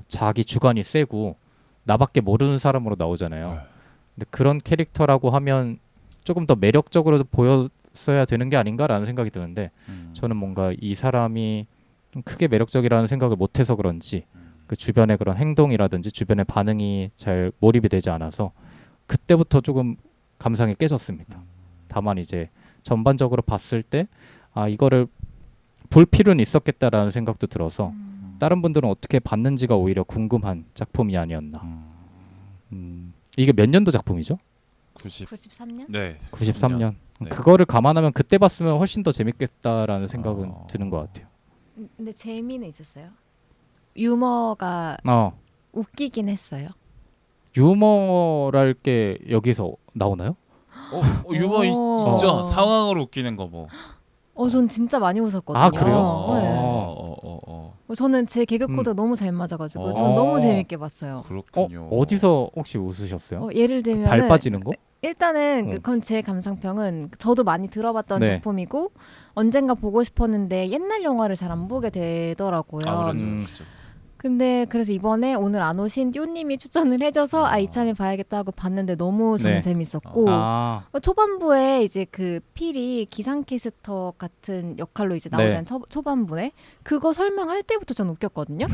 자기 주관이 세고 나밖에 모르는 사람으로 나오잖아요. 근데 그런 캐릭터라고 하면 조금 더 매력적으로 보였어야 되는 게 아닌가라는 생각이 드는데 저는 뭔가 이 사람이 좀 크게 매력적이라는 생각을 못해서 그런지 그 주변의 그런 행동이라든지 주변의 반응이 잘 몰입이 되지 않아서 그때부터 조금 감상이 깨졌습니다. 다만 이제 전반적으로 봤을 때 이거를 볼 필요는 있었겠다라는 생각도 들어서 다른 분들은 어떻게 봤는지가 오히려 궁금한 작품이 아니었나. 이게 몇 년도 작품이죠? 93년? 네. 93년. 네. 그거를 감안하면 그때 봤으면 훨씬 더 재밌겠다라는 생각은 드는 것 같아요. 근데 재미는 있었어요. 유머가 웃기긴 했어요. 유머랄 게 여기서 나오나요? 유머 있죠. 상황으로 웃기는 거 뭐. 전 진짜 많이 웃었거든요. 아, 그래요? 저는 제 개그 코드가 너무 잘 맞아가지고 저는 너무 재밌게 봤어요. 그렇군요. 어디서 혹시 웃으셨어요? 예를 들면 발 빠지는 거? 일단은 그럼 제 감상평은 저도 많이 들어봤던 네. 작품이고 언젠가 보고 싶었는데 옛날 영화를 잘 안 보게 되더라고요. 그렇죠. 근데 그래서 이번에 오늘 안 오신 띠오님이 추천을 해줘서 이참에 봐야겠다 하고 봤는데 너무 저는 네. 재밌었고 초반부에 이제 그 필이 기상캐스터 같은 역할로 이제 나오잖아요. 초반부에 그거 설명할 때부터 전 웃겼거든요.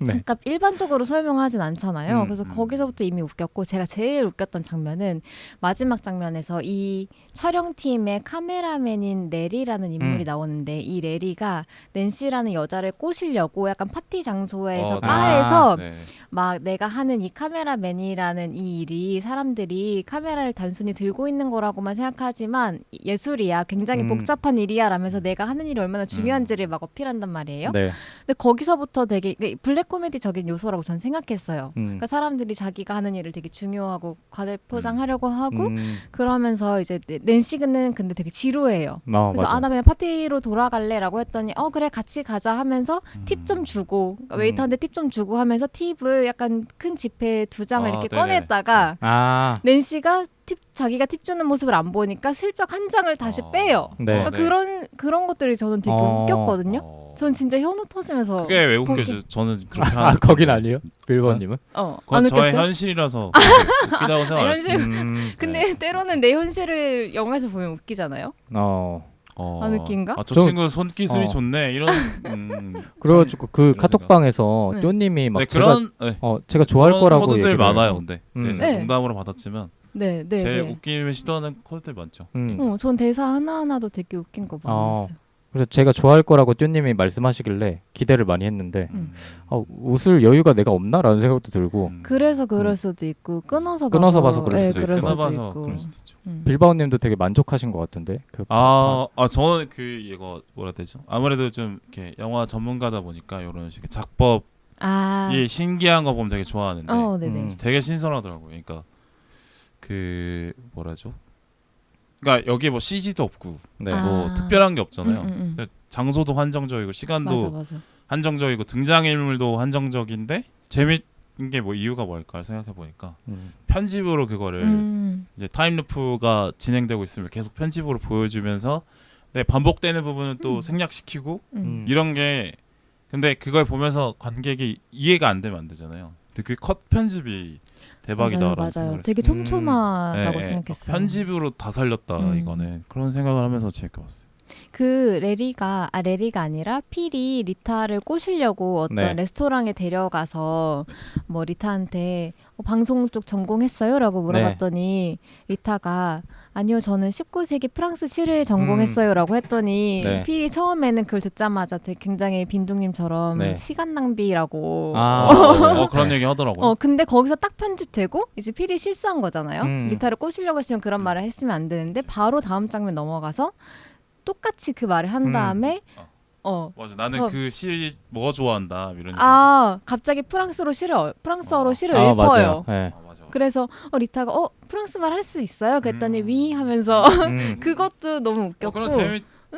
네. 그러니까 일반적으로 설명하진 않잖아요. 그래서 거기서부터 이미 웃겼고 제가 제일 웃겼던 장면은 마지막 장면에서 이 촬영팀의 카메라맨인 레리라는 인물이 나오는데 이 레리가 낸시라는 여자를 꼬시려고 약간 파티 장소에서 바에서 막 내가 하는 이 카메라맨이라는 이 일이 사람들이 카메라를 단순히 들고 있는 거라고만 생각하지만 예술이야. 굉장히 복잡한 일이야 라면서 내가 하는 일이 얼마나 중요한지를 막 어필한단 말이에요. 네. 근데 거기서부터 되게 블랙 코미디적인 요소라고 저는 생각했어요. 그러니까 사람들이 자기가 하는 일을 되게 중요하고 과대포장하려고 하고 그러면서 이제 낸시는 근데 되게 지루해요. 그래서 나 그냥 파티로 돌아갈래라고 했더니 그래 같이 가자 하면서 팁 좀 주고 웨이터한테 팁 좀 주고 하면서 팁을 약간 큰 지폐 2장을 이렇게 꺼냈다가 낸시가 자기가 팁 주는 모습을 안 보니까 슬쩍 한 장을 다시 빼요. 네. 그러니까 그런 것들이 저는 되게 웃겼거든요. 전 진짜 현우 터지면서 그게 왜 웃겨요? 저는 그렇게 하는 거긴 아니에요? 빌버님은? 그건 저의 현실이라서 웃기다고 생각했어요. 근데 때로는 내 현실을 영화에서 보면 웃기잖아요. 안 웃긴가? 저 친구 손기술이 좋네 이런. 그래가지고 그 카톡방에서 네. 띠오님이 막 제가 좋아할 거라고 코드들 많아요. 근데 네. 농담으로 받았지만 제일 웃기는 시도하는 코드들 많죠. 전 대사 하나하나도 되게 웃긴 거 많았어요. 그래서 제가 좋아할 거라고 뚠님이 말씀하시길래 기대를 많이 했는데 음. 웃을 여유가 내가 없나라는 생각도 들고 그래서 그럴 수도 있고 끊어서 봐서 그럴 네, 수도 그럴 있어요. 수도 끊어봐서 있고. 그럴 수도 있죠. 빌바오님도 되게 만족하신 것 같은데. 저는 이거 뭐라 해야 되죠? 아무래도 좀 이렇게 영화 전문가다 보니까 이런 식의 작법이 신기한 거 보면 되게 좋아하는데 네네. 되게 신선하더라고요. 그러니까 그 뭐라죠? 그러니까 여기 뭐 CG도 없고 네. 뭐 특별한 게 없잖아요. 음. 장소도 한정적이고 시간도 맞아. 한정적이고 등장인물도 한정적인데 재밌는 게 뭐 이유가 뭘까 생각해 보니까 편집으로 그거를 이제 타임루프가 진행되고 있으면 계속 편집으로 보여주면서 반복되는 부분은 또 생략시키고 이런 게 근데 그걸 보면서 관객이 이해가 안 되면 안 되잖아요. 근데 그 컷 편집이 대박이다라는 맞아요. 생각을 되게 했어요. 촘촘하다고 생각했어요. 편집으로 다 살렸다 이거는 그런 생각을 하면서 재밌게 봤어요. 그 레리가 아니라 필이 리타를 꼬시려고 어떤 네. 레스토랑에 데려가서 뭐 리타한테 방송 쪽 전공했어요라고 물어봤더니 리타가 아니요 저는 19세기 프랑스 시를 전공했어요라고 했더니 네. 필이 처음에는 그걸 듣자마자 되게 굉장히 빈둥님처럼 네. 시간 낭비라고 그런 얘기 하더라고요. 근데 거기서 딱 편집되고 이제 필이 실수한 거잖아요. 리타를 꼬시려고 했으면 그런 말을 했으면 안 되는데 바로 다음 장면 넘어가서 똑같이 그 말을 한 다음에 맞아. 나는 그 시 뭐가 좋아한다 이런. 갑자기 프랑스어로 시를 맞아요. 읽어요. 네. 맞아. 그래서 리타가 프랑스 말 할 수 있어요? 그랬더니 위 하면서 그것도 너무 웃겼고. 그런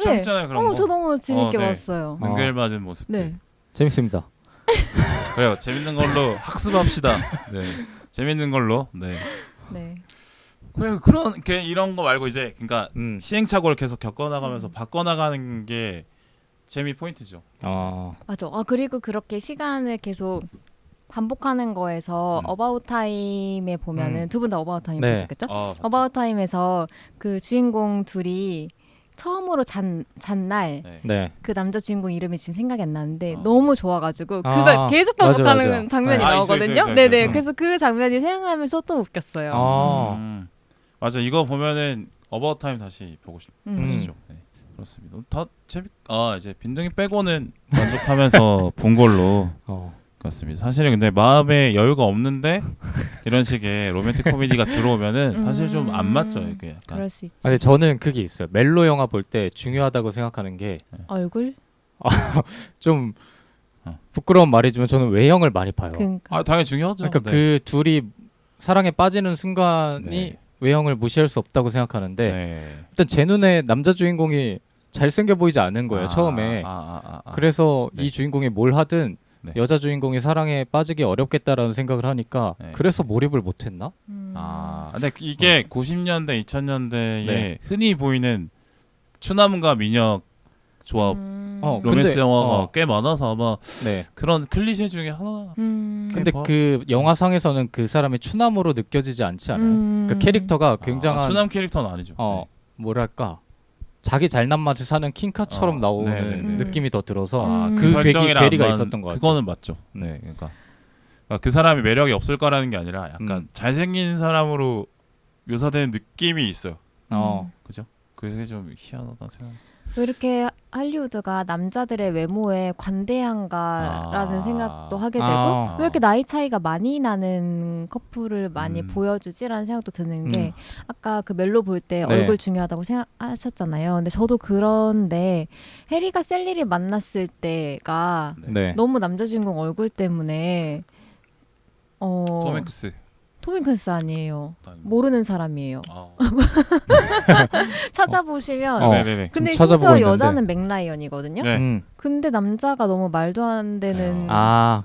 재밌잖아요 그런 거. 저 너무 재밌게 네. 봤어요. 능글맞은 모습들. 네. 재밌습니다. 그래요. 재밌는 걸로 학습합시다. 네. 재밌는 걸로. 네. 네. 그런 이런 거 말고 이제 그러니까 시행착오를 계속 겪어나가면서 바꿔나가는 게 재미 포인트죠. 맞아. 그리고 그렇게 시간을 계속 반복하는 거에서 어바웃 타임에 보면은 두 분 다 어바웃 타임 보셨겠죠? 어바웃 타임에서 그 주인공 둘이 처음으로 잔날 그 남자 주인공 이름이 지금 생각이 안 나는데 너무 좋아가지고 그걸 계속 반복하는 맞아. 장면이 나오거든요. 있어요. 네네. 그래서 그 장면이 생각나면서 또 웃겼어요. 맞아. 이거 보면은 어바웃 타임 다시 보고 싶으시죠. 네. 그렇습니다. 다 이제 빈둥이 빼고는 만족하면서 본 걸로. 그렇습니다. 사실은 근데 마음에 여유가 없는데 이런 식의 로맨틱 코미디가 들어오면은 사실 좀 안 맞죠. 이게 약간. 그럴 수 있지. 아니 저는 그게 있어요. 멜로 영화 볼 때 중요하다고 생각하는 게 얼굴? 좀 부끄러운 말이지만 저는 외형을 많이 봐요. 그러니까. 당연히 중요하죠. 그러니까 그 둘이 사랑에 빠지는 순간이 외형을 무시할 수 없다고 생각하는데 일단 제 눈에 남자 주인공이 잘생겨 보이지 않은 거예요. 처음에. 그래서 이 주인공이 뭘 하든 여자 주인공이 사랑에 빠지기 어렵겠다라는 생각을 하니까 그래서 몰입을 못했나? 근데 이게 90년대, 2000년대에 흔히 보이는 추남과 미녀 조합 로맨스 영화가 꽤 많아서 아마 그런 클리셰 중에 하나. 근데 그 영화상에서는 그 사람이 추남으로 느껴지지 않지 않아요? 그 캐릭터가 굉장한 추남 캐릭터는 아니죠. 뭐랄까 자기 잘난 맛을 사는 킹카처럼 나오는 느낌이 더 들어서 그 괴리가 있었던 것 같아요. 그거는 맞죠. 네, 그러니까 그 사람이 매력이 없을 거라는 게 아니라 약간 잘생긴 사람으로 묘사되는 느낌이 있어요. 그죠? 그게 좀 희한하다 생각이. 왜 이렇게 할리우드가 남자들의 외모에 관대한가라는 생각도 하게 되고 왜 이렇게 나이 차이가 많이 나는 커플을 많이 보여주지라는 생각도 드는 게 아까 그 멜로 볼 때 얼굴 중요하다고 생각하셨잖아요. 근데 저도 그런데 해리가 셀리를 만났을 때가 너무 남자 주인공 얼굴 때문에 톰 행크스. 톰 행크스 아니에요. 모르는 사람이에요. 찾아보시면 근데 심지어 여자는 맥라이언이거든요. 근데 남자가 너무 말도 안 되는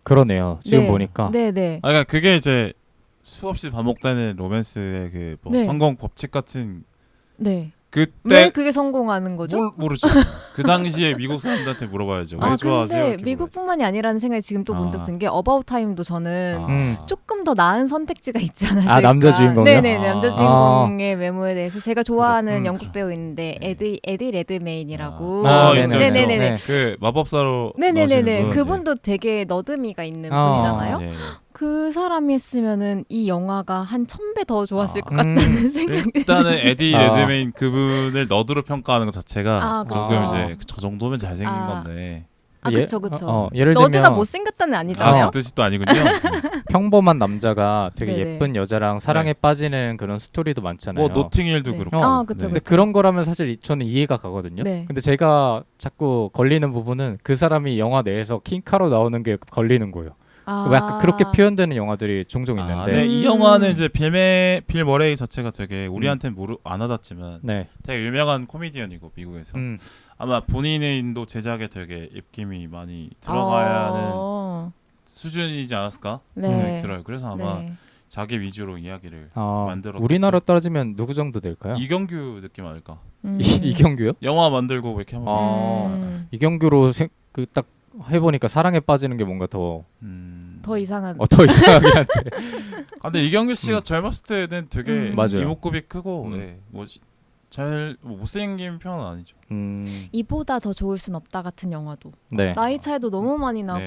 그러네요. 지금 보니까. 네네. 그러니까 그게 이제 수없이 반복되는 로맨스의 그 뭐 성공 법칙 같은. 그때 왜 그게 성공하는 거죠? 모르죠. 그 당시에 미국 사람들한테 물어봐야죠. 왜 좋아하세요? 근데 미국뿐만이 아니라는 생각이 지금 또 문득 든 게 어바웃 타임도 저는 조금 더 나은 선택지가 있지 않았을까. 남자 주인공이요? 네네. 남자 주인공의 외모에 대해서 제가 좋아하는 영국 배우 있는데 에디 레드메인이라고. 네네네. 그 마법사로. 네네네. 그분도 되게 너드미가 있는 분이잖아요. 그 사람이 했으면은 이 영화가 한 1000배 더 좋았을 것 음. 같다는 생각이. 일단은 에디 아. 레드메인 그분을 너드로 평가하는 것 자체가 아, 조금 그쵸. 이제 저 정도면 잘생긴 아. 건데 아, 예- 그쵸. 예를 너드가 들면 못생겼다는 아니잖아요. 그 뜻이 또 아니군요. 평범한 남자가 되게 네네. 예쁜 여자랑 사랑에 빠지는 그런 스토리도 많잖아요. 뭐 노팅힐도 네. 그렇고. 아, 그쵸, 네. 근데 그런 거라면 사실 저는 이해가 가거든요. 네. 근데 제가 자꾸 걸리는 부분은 그 사람이 영화 내에서 킹카로 나오는 게 걸리는 거예요. 아. 약간 그렇게 표현되는 영화들이 종종 아, 있는데. 네, 이 영화는 이제 빌 머레이 자체가 되게 우리한테는 안 와닿지만 네. 되게 유명한 코미디언이고 미국에서 아마 본인도 제작에 되게 입김이 많이 들어가야 하는 어. 수준이지 않았을까 네. 생각이 들어요. 그래서 아마 네. 자기 위주로 이야기를 아, 만들었겠죠. 우리나라 따지면 누구 정도 될까요? 이경규 느낌 아닐까? 이경규요? 영화 만들고 뭐 이렇게 하면 이경규로 딱 해보니까 사랑에 빠지는 게 뭔가 더 더 이상한. 더 이상하긴 한데. 아, 근데 이경규 씨가 젊었을 때는 되게 맞아요. 이목구비 크고 네, 뭐 못생긴 편은 아니죠. 이보다 더 좋을 순 없다 같은 영화도 네. 나이 차이도 너무 많이 나고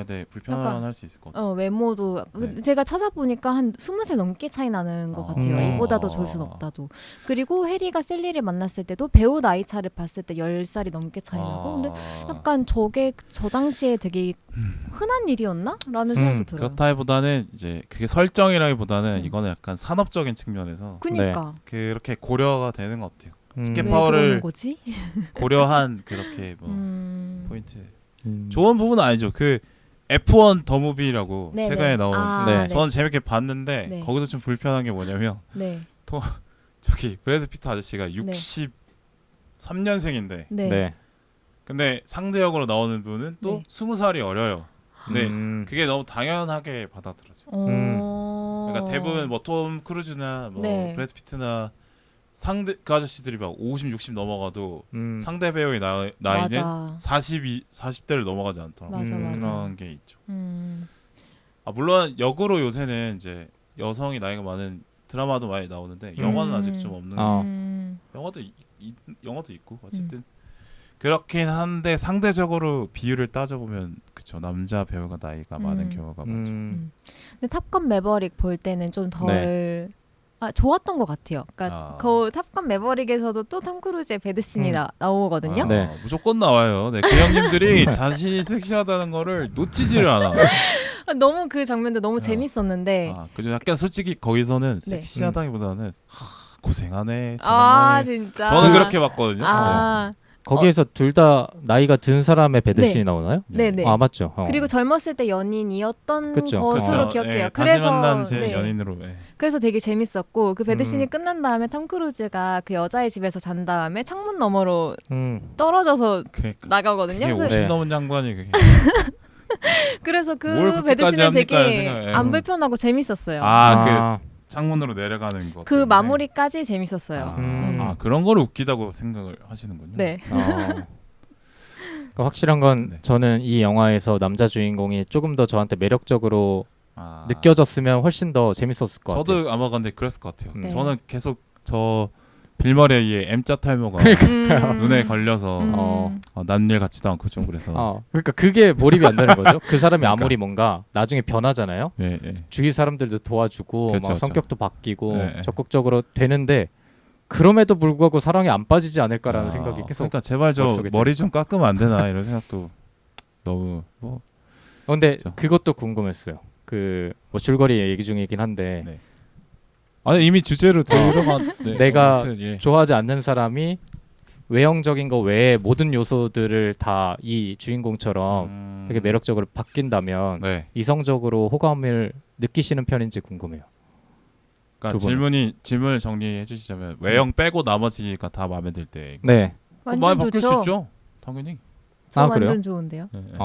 네, 불편할 수 있을 것 같아요. 외모도 네. 제가 찾아보니까 한 20살 넘게 차이 나는 것 같아요. 이보다 더 좋을 순 없다도. 그리고 해리가 셀리를 만났을 때도 배우 나이 차를 봤을 때 10살이 넘게 차이 나고 근데 약간 저게 저 당시에 되게 흔한 일이었나? 라는 생각도 들어요. 그렇다기보다는 이제 그게 설정이라기보다는 이거는 약간 산업적인 측면에서 그니까 그렇게 고려가 되는 것 같아요. 왜 티켓 그러는 파워를 거지? 고려한 그렇게 뭐 포인트. 음. 좋은 부분은 아니죠. 그 F1 더 무비라고 네네. 최근에 나온. 네. 저는 재밌게 봤는데 네. 거기서 좀 불편한 게 뭐냐면 네. 저기 브래드 피트 아저씨가 63년생인데 네. 네. 근데 상대 역으로 나오는 분은 또 네. 20살이 어려요. 근데 음. 그게 너무 당연하게 받아들여져. 그러니까 대부분 뭐 톰 크루즈나 뭐 네. 브래드 피트나 상대 그 아저씨들이 막 50, 60 넘어가도 상대 배우의 나이는 맞아. 40대를 넘어가지 않더라고. 맞아, 맞아. 그런 게 있죠. 음. 아 물론 역으로 요새는 이제 여성이 나이가 많은 드라마도 많이 나오는데 영화는 아직 좀 없는. 영화도 있고 어쨌든 그렇긴 한데 상대적으로 비율을 따져보면 그쵸 남자 배우가 나이가 많은 경우가 많죠. 근데 탑건 매버릭 볼 때는 좀 덜 좋았던 것 같아요. 그러니까 그 탑건 매버릭에서도 또 톰 크루즈의 배드신이 나오거든요. 네. 무조건 나와요. 네, 그 형님들이 자신이 섹시하다는 거를 놓치지를 않아. 너무 그 장면도 너무 재밌었는데. 그죠. 약간 솔직히 거기서는 네. 섹시하다기보다는 고생하네. 진짜. 저는 그렇게 봤거든요. 거기에서 둘 다 나이가 든 사람의 배드신이 나오나요? 네네. 아 맞죠. 그리고 젊었을 때 연인이었던 그쵸. 것으로 그쵸. 기억해요. 네, 그래서 다시 만난 제 연인으로. 네. 그래서 되게 재밌었고 그 배드신이 끝난 다음에 톰 크루즈가 그 여자의 집에서 잔 다음에 창문 너머로 떨어져서 그러니까. 나가거든요. 그게 그래서 50 넘은 장관이 그게. 그래서 뭘 그 그렇게까지 배드신은 합니까, 되게 생각해. 안 불편하고 재밌었어요. 그 창문으로 내려가는 거. 그 마무리까지 재밌었어요. 그런 걸 웃기다고 생각을 하시는군요. 네. 그러니까 확실한 건 저는 이 영화에서 남자 주인공이 조금 더 저한테 매력적으로 느껴졌으면 훨씬 더 재밌었을 것 같아요. 저도 아마 근데 그랬을 것 같아요. 네. 저는 계속 저 빌머레이의 M자 탈모가 눈에 걸려서 남일 같지도 않고 좀 그래서. 그러니까 그게 몰입이 안 되는 거죠. 그 사람이 아무리 뭔가 나중에 변하잖아요. 네, 네. 주위 사람들도 도와주고 그렇죠, 막 성격도 바뀌고 네. 적극적으로 되는데 그럼에도 불구하고 사랑에 안 빠지지 않을까라는 생각이 계속. 그러니까 제발 저 머릿속에 머리 좀 깎으면 안 되나 이런 생각도 너무 뭐. 근데 그렇죠. 그것도 궁금했어요. 그 뭐 줄거리 얘기 중이긴 한데 네. 아니 이미 주제로 들어간. 네. 내가 예. 좋아하지 않는 사람이 외형적인 거 외에 모든 요소들을 다 이 주인공처럼 되게 매력적으로 바뀐다면 네. 이성적으로 호감을 느끼시는 편인지 궁금해요. 그러니까 두 분은. 질문을 정리해 주시자면 외형 빼고 나머지가 다 마음에 들 때. 네. 완전 많이 바뀔 수 좋죠. 있죠. 당연히. 저 그래요? 완전 좋은데요. 네, 네.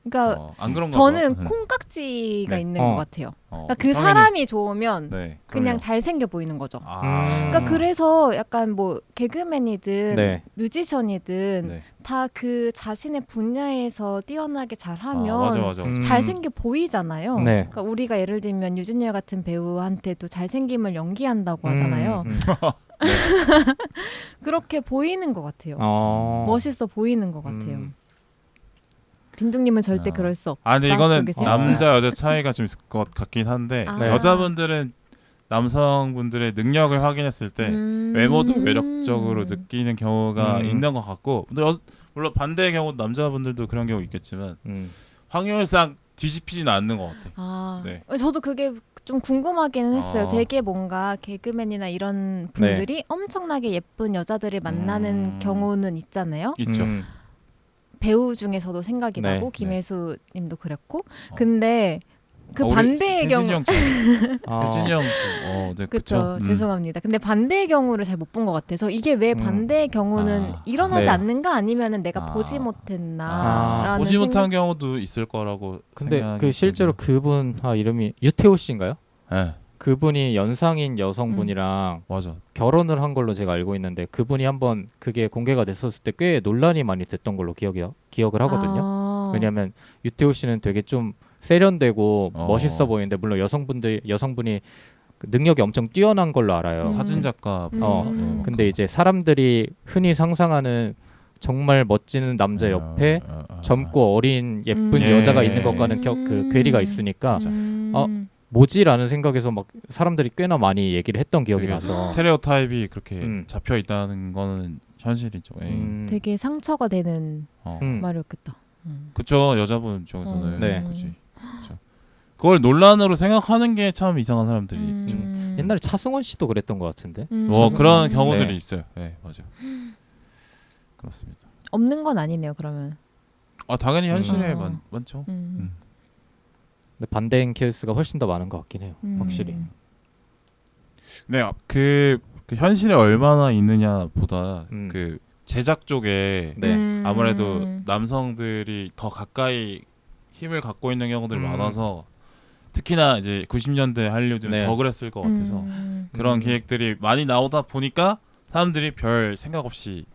그러니까 안 그런가 저는 봐. 콩깍지가 네. 있는 것 같아요. 그러니까 그 당연히. 사람이 좋으면 네, 그냥 그럼요. 잘생겨 보이는 거죠. 그러니까 그래서 약간 뭐 개그맨이든 네. 뮤지션이든 네. 다 그 자신의 분야에서 뛰어나게 잘하면 맞아. 잘생겨 보이잖아요. 네. 그러니까 우리가 예를 들면 유준열 같은 배우한테도 잘생김을 연기한다고 하잖아요. 그렇게 보이는 것 같아요. 멋있어 보이는 것 같아요. 빈둥님은 절대 그럴 수 없다. 근데 이거는 쪽이세요? 남자 여자 차이가 좀 있을 것 같긴 한데 아. 여자분들은 남성분들의 능력을 확인했을 때 외모도 매력적으로 느끼는 경우가 있는 것 같고, 근데 물론 반대의 경우 남자분들도 그런 경우 있겠지만 확률상 뒤집히진 않는 것 같아. 네. 저도 그게 좀 궁금하기는 했어요. 아. 되게 뭔가 개그맨이나 이런 분들이 엄청나게 예쁜 여자들을 만나는 경우는 있잖아요. 있죠. 배우 중에서도 생각이 네. 나고 김혜수님도 그랬고, 근데 그 우리 반대의 경우, 혜진이 형, 네, 그렇죠. 죄송합니다. 근데 반대의 경우를 잘 못 본 것 같아서 이게 왜 반대의 경우는 일어나지 네. 않는가 아니면은 내가 보지 못했나라는 보지 못한 경우도 있을 거라고. 근데 생각이 그 실제로 그분 이름이 유태호 씨인가요? 네, 그분이 연상인 여성분이랑 맞아. 결혼을 한 걸로 제가 알고 있는데, 그분이 한번 그게 공개가 됐었을 때 꽤 논란이 많이 됐던 걸로 기억을 하거든요. 왜냐하면 유태호 씨는 되게 좀 세련되고 멋있어 보이는데, 물론 여성분이 그 능력이 엄청 뛰어난 걸로 알아요. 사진 작가. 근데 이제 사람들이 흔히 상상하는 정말 멋지는 남자 옆에 젊고 어린 예쁜 여자가 있는 것과는 그 괴리가 있으니까 뭐지라는 생각에서 막 사람들이 꽤나 많이 얘기를 했던 기억이 나서. 스테레오타입이 그렇게 잡혀 있다는 거는 현실이죠. 되게 상처가 되는 말이었겠다. 그쵸, 여자분 중에서는. 네. 그치. 그쵸. 그걸 논란으로 생각하는 게 참 이상한 사람들이 좀. 옛날에 차승원 씨도 그랬던 것 같은데. 그런 경우들이 있어요. 네, 맞아요. 그렇습니다. 없는 건 아니네요. 그러면. 당연히 현실에 많죠. 근데 반대인 케이스가 훨씬 더 많은 것 같긴 해요. 확실히. 네, 그 현실에 얼마나 있느냐보다 그 제작 쪽에 아무래도 남성들이 더 가까이 힘을 갖고 있는 경우들이 많아서, 특히나 이제 90년대 한류들은 더 그랬을 것 같아서 그런 기획들이 많이 나오다 보니까 사람들이 별 생각 없이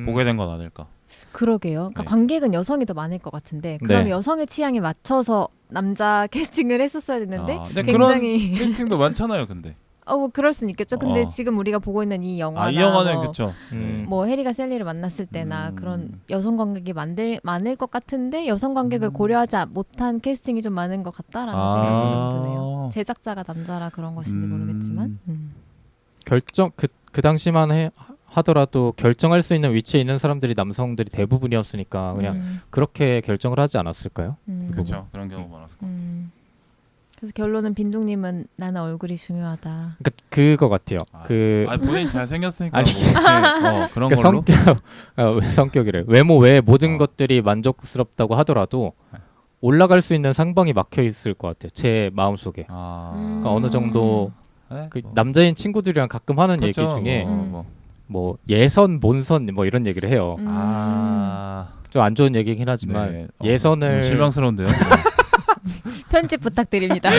보게 된 건 아닐까. 그러게요. 그러니까 관객은 여성이 더 많을 것 같은데, 그럼 여성의 취향에 맞춰서 남자 캐스팅을 했었어야 됐는데 근데 굉장히 그런 캐스팅도 많잖아요. 근데 뭐 그럴 수는 있겠죠. 근데 지금 우리가 보고 있는 이 영화나 이 영화는 그렇죠. 뭐 해리가 셀리를 만났을 때나 그런 여성 관객이 많을 것 같은데, 여성 관객을 고려하지 못한 캐스팅이 좀 많은 것 같다라는 생각이 좀 드네요. 제작자가 남자라 그런 것인지 모르겠지만. 결정 그 당시만 하더라도 결정할 수 있는 위치에 있는 사람들이 남성들이 대부분이었으니까 그냥 그렇게 결정을 하지 않았을까요? 그렇죠. 그런 경우 많았을 것 같아요. 그래서 결론은 빈둥님은 나는 얼굴이 중요하다. 그러니까 그거 같아요. 본인 잘 생겼으니까 아니, 뭐 그런 걸로. 성격이래. 외모 외에 모든 것들이 만족스럽다고 하더라도 올라갈 수 있는 상방이 막혀 있을 것 같아요. 제 마음 속에. 그러니까 어느 정도 남자인 친구들이랑 가끔 하는 그렇죠. 얘기 중에 뭐 예선, 본선 뭐 이런 얘기를 해요. 좀 안 좋은 얘기긴 하지만 예선을 실망스러운데요. 편집 부탁드립니다.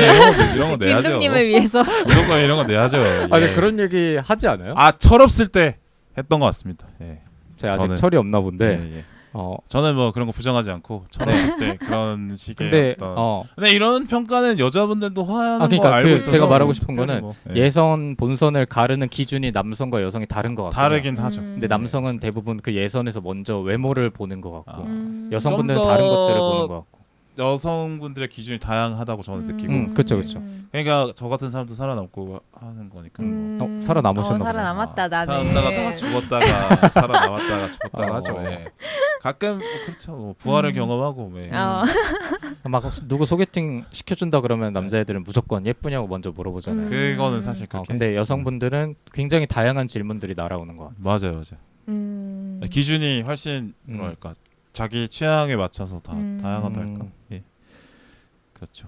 이런 거 내야죠. 빈둥님을 위해서. 무조건 이런 거 내야죠. 아니 그런 얘기 하지 않아요? 철없을 때 했던 것 같습니다. 제가 아직 철이 없나 본데. 저는 뭐 그런 거 부정하지 않고 철없을 때 그런 식의 근데 근데 이런 평가는 여자분들도 하는 그러니까 거 알고 있어서 제가 말하고 싶은 거는 뭐, 예선, 본선을 가르는 기준이 남성과 여성이 다른 것 같아요. 다르긴 하죠. 근데 남성은 대부분 그 예선에서 먼저 외모를 보는 것 같고 여성분들은 좀 더 다른 것들을 보는 것 같고. 여성분들의 기준이 다양하다고 저는 느끼고. 그렇죠, 그렇죠. 그러니까 저 같은 사람도 살아남고 하는 거니까. 살아남으셨나 보네. 살아남았다 나는. 살아남다가 죽었다가 살아남았다가 죽었다가 하죠. 가끔 그렇죠. 뭐 부활을 경험하고. 막 누구 소개팅 시켜준다 그러면 남자애들은 무조건 예쁘냐고 먼저 물어보잖아요. 그거는 사실 그렇게. 근데 여성분들은 굉장히 다양한 질문들이 날아오는 것 같아요. 맞아요. 기준이 훨씬 뭐랄까 자기 취향에 맞춰서 다 다양하달까. 그렇죠.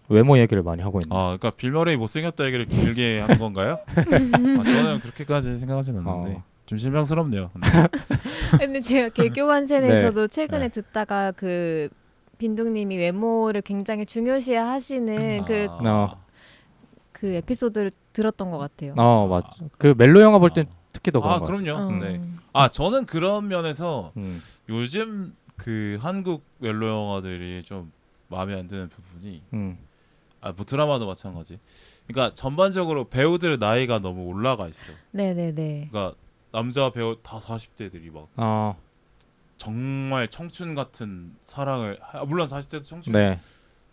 외모 얘기를 많이 하고 있네. 그러니까 빌 머레이 못생겼다 얘기를 길게 한 건가요? 저는 그렇게까지 생각하진 않는데 좀 실망스럽네요. 근데 제가 개교환센에서도 최근에 듣다가 그 빈둥님이 외모를 굉장히 중요시하시는 그 에피소드를 들었던 것 같아요. 맞죠. 그 멜로 영화 볼 땐 특히 더 그런 것 같아요. 그럼요. 네. 저는 그런 면에서 요즘 그 한국 멜로 영화들이 좀 마음에 안 드는 부분이 뭐 드라마도 마찬가지. 그러니까 전반적으로 배우들의 나이가 너무 올라가 있어. 네네네. 그러니까 남자 배우 다 40대들이 막 정말 청춘 같은 사랑을 물론 40대도 청춘 네.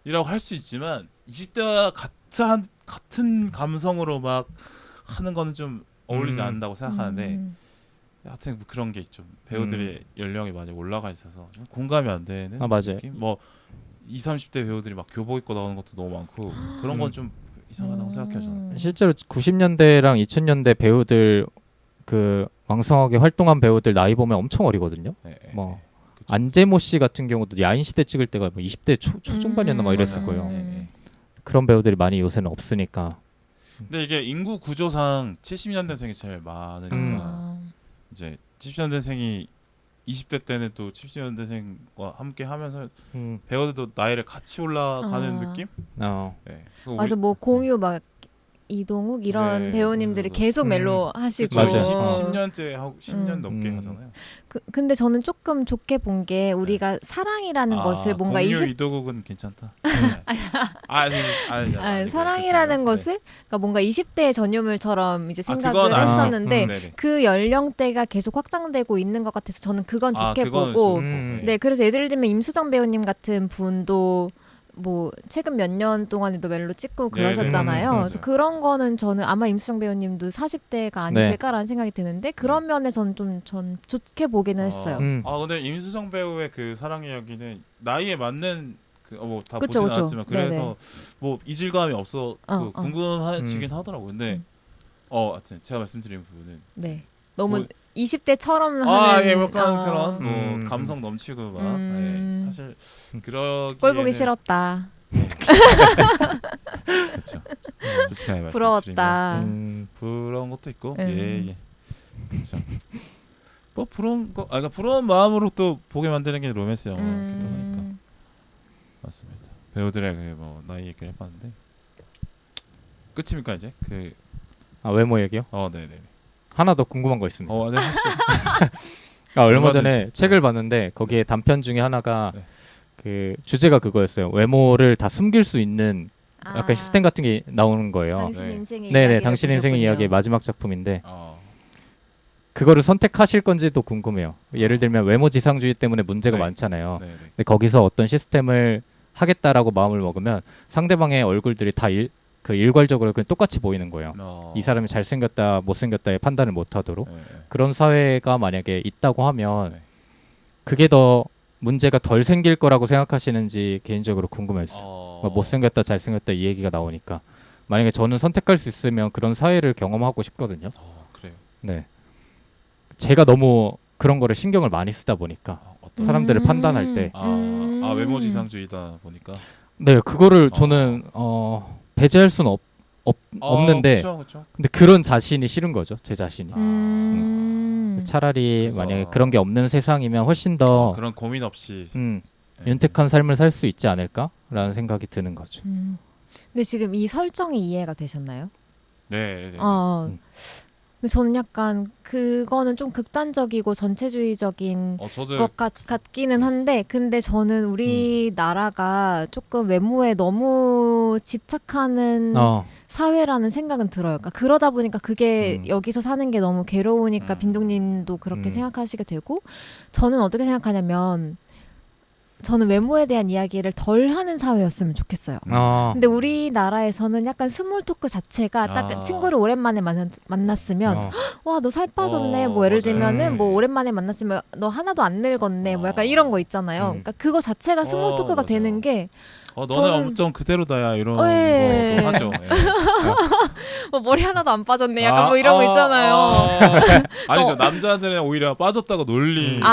이라고 할 수 있지만 20대와 같은 감성으로 막 하는 거는 좀 어울리지 않는다고 생각하는데 하여튼 뭐 그런 게 있죠. 배우들의 연령이 많이 올라가 있어서 좀 공감이 안 되는 맞아요. 느낌? 뭐 20, 30대 배우들이 막 교복 입고 나오는 것도 너무 많고 그런 건 좀 이상하다고 생각해요 저는. 실제로 90년대랑 2000년대 배우들 그 왕성하게 활동한 배우들 나이 보면 엄청 어리거든요. 네, 뭐 그쵸. 안재모 씨 같은 경우도 야인 시대 찍을 때가 뭐 20대 초중반이었나 막 이랬을 맞아요. 거예요. 네. 그런 배우들이 많이 요새는 없으니까. 근데 이게 인구 구조상 70년대생이 제일 많으니까 이제 70년대생이 20대 때는 또 70년대생과 함께 하면서 배우들도 나이를 같이 올라가는 느낌? 네. 맞아, 뭐 공유 막 이동욱 이런 네, 배우님들이 맞아. 계속 멜로 하시고 맞아요. 10년째 하고 10년 넘게 하잖아요. 근데 저는 조금 좋게 본 게 우리가 사랑이라는 것을 뭔가 공유 20 이도국은 괜찮다. 아니, 사랑이라는 것을 그러니까 뭔가 20대의 전유물처럼 이제 생각을 그건 했었는데 네네. 그 연령대가 계속 확장되고 있는 것 같아서 저는 그건 좋게 그거는 보고 좋은 네, 그래서 예를 들면 임수정 배우님 같은 분도 뭐 최근 몇 년 동안에도 멜로 찍고 네, 그러셨잖아요. 맞아요. 그래서 그런 거는 저는 아마 임수정 배우님도 40대가 아니실까라는 생각이 드는데 그런 면에서는 좀 전 좋게 보기는 했어요. 근데 임수정 배우의 그 사랑 이야기는 나이에 맞는 다 그쵸, 보진 그쵸. 않았지만 그래서 네네. 뭐 이질감이 없어 궁금해지긴 하더라고. 근데 하여튼 제가 말씀드린 부분은 네. 너무 뭐- 20대처럼 하는 약간 그런 뭐 감성 넘치고 막 사실 그러기에는 꼴 보기 싫었다. 그렇죠. 솔직하게 말씀드리면 부러웠다. 부러운 것도 있고 예. 그렇죠. 뭐 부러운 거 그러니까 부러운 마음으로 또 보게 만드는 게 로맨스 영화기도 하니까 맞습니다. 배우들의 그 나이 얘기를 해봤는데 끝입니까 이제 외모 얘기요? 네네. 하나 더 궁금한 거 있습니다. 네 하시죠. 얼마 전에 얼마든지. 책을 봤는데 거기에 단편 중에 하나가 네. 그 주제가 그거였어요. 외모를 다 숨길 수 있는 약간 시스템 같은 게 나오는 거예요. 당신 네. 인생의 네네, 이야기를 당신 인생의 보셨군요. 이야기의 마지막 작품인데 그거를 선택하실 건지도 궁금해요. 예를 들면 외모 지상주의 때문에 문제가 네. 많잖아요. 네네. 근데 거기서 어떤 시스템을 하겠다라고 마음을 먹으면 상대방의 얼굴들이 다 일괄적으로 그냥 똑같이 보이는 거예요. 이 사람이 잘생겼다 못생겼다의 판단을 못하도록. 네. 그런 사회가 만약에 있다고 하면 네. 그게 더 문제가 덜 생길 거라고 생각하시는지 개인적으로 궁금했어요. 못생겼다 잘생겼다 이 얘기가 나오니까 만약에 저는 선택할 수 있으면 그런 사회를 경험하고 싶거든요. 그래요. 네, 제가 너무 그런 거를 신경을 많이 쓰다 보니까 사람들을 판단할 때 외모 지상주의다 보니까 네, 그거를 저는 배제할 수는 없는데 그쵸. 근데 그런 자신이 싫은 거죠. 제 자신이. 차라리 그래서 만약에 그런 게 없는 세상이면 훨씬 더 그런 고민 없이 윤택한 삶을 살 수 있지 않을까라는 생각이 드는 거죠. 근데 지금 이 설정이 이해가 되셨나요? 네. 근데 저는 약간 그거는 좀 극단적이고 전체주의적인 것 같기는 한데 근데 저는 우리나라가 조금 외모에 너무 집착하는 사회라는 생각은 들어요. 그러니까 그러다 보니까 그게 여기서 사는 게 너무 괴로우니까 빈둥님도 그렇게 생각하시게 되고 저는 어떻게 생각하냐면 저는 외모에 대한 이야기를 덜 하는 사회였으면 좋겠어요. 근데 우리나라에서는 약간 스몰 토크 자체가 딱 친구를 오랜만에 만났으면 와, 너 살 빠졌네. 뭐 예를 들면은 뭐 오랜만에 만났으면 너 하나도 안 늙었네. 뭐 약간 이런 거 있잖아요. 그러니까 그거 자체가 스몰 토크가 되는 게 너는 엄청 그대로다야 이런 예. 것도 하죠. 뭐 머리 하나도 안 빠졌네. 약간 뭐 이런 거 있잖아요. 아니죠. 남자들은 오히려 빠졌다고 놀리고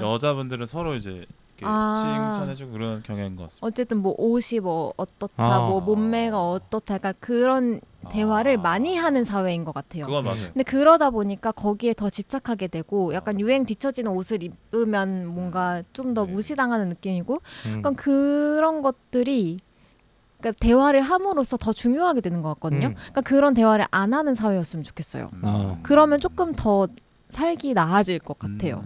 여자분들은 서로 이제 칭찬해주고 그런 경향인 것 같습니다. 어쨌든 뭐 옷이 뭐 어떻다, 뭐 몸매가 어떻다, 약간 그런 대화를 많이 하는 사회인 것 같아요. 그건 맞아요. 근데 그러다 보니까 거기에 더 집착하게 되고 약간 유행 뒤처지는 옷을 입으면 뭔가 좀 더 무시당하는 느낌이고 약간 그런 것들이 그러니까 대화를 함으로써 더 중요하게 되는 것 같거든요. 그러니까 그런 대화를 안 하는 사회였으면 좋겠어요. 그러면 조금 더 살기 나아질 것 같아요.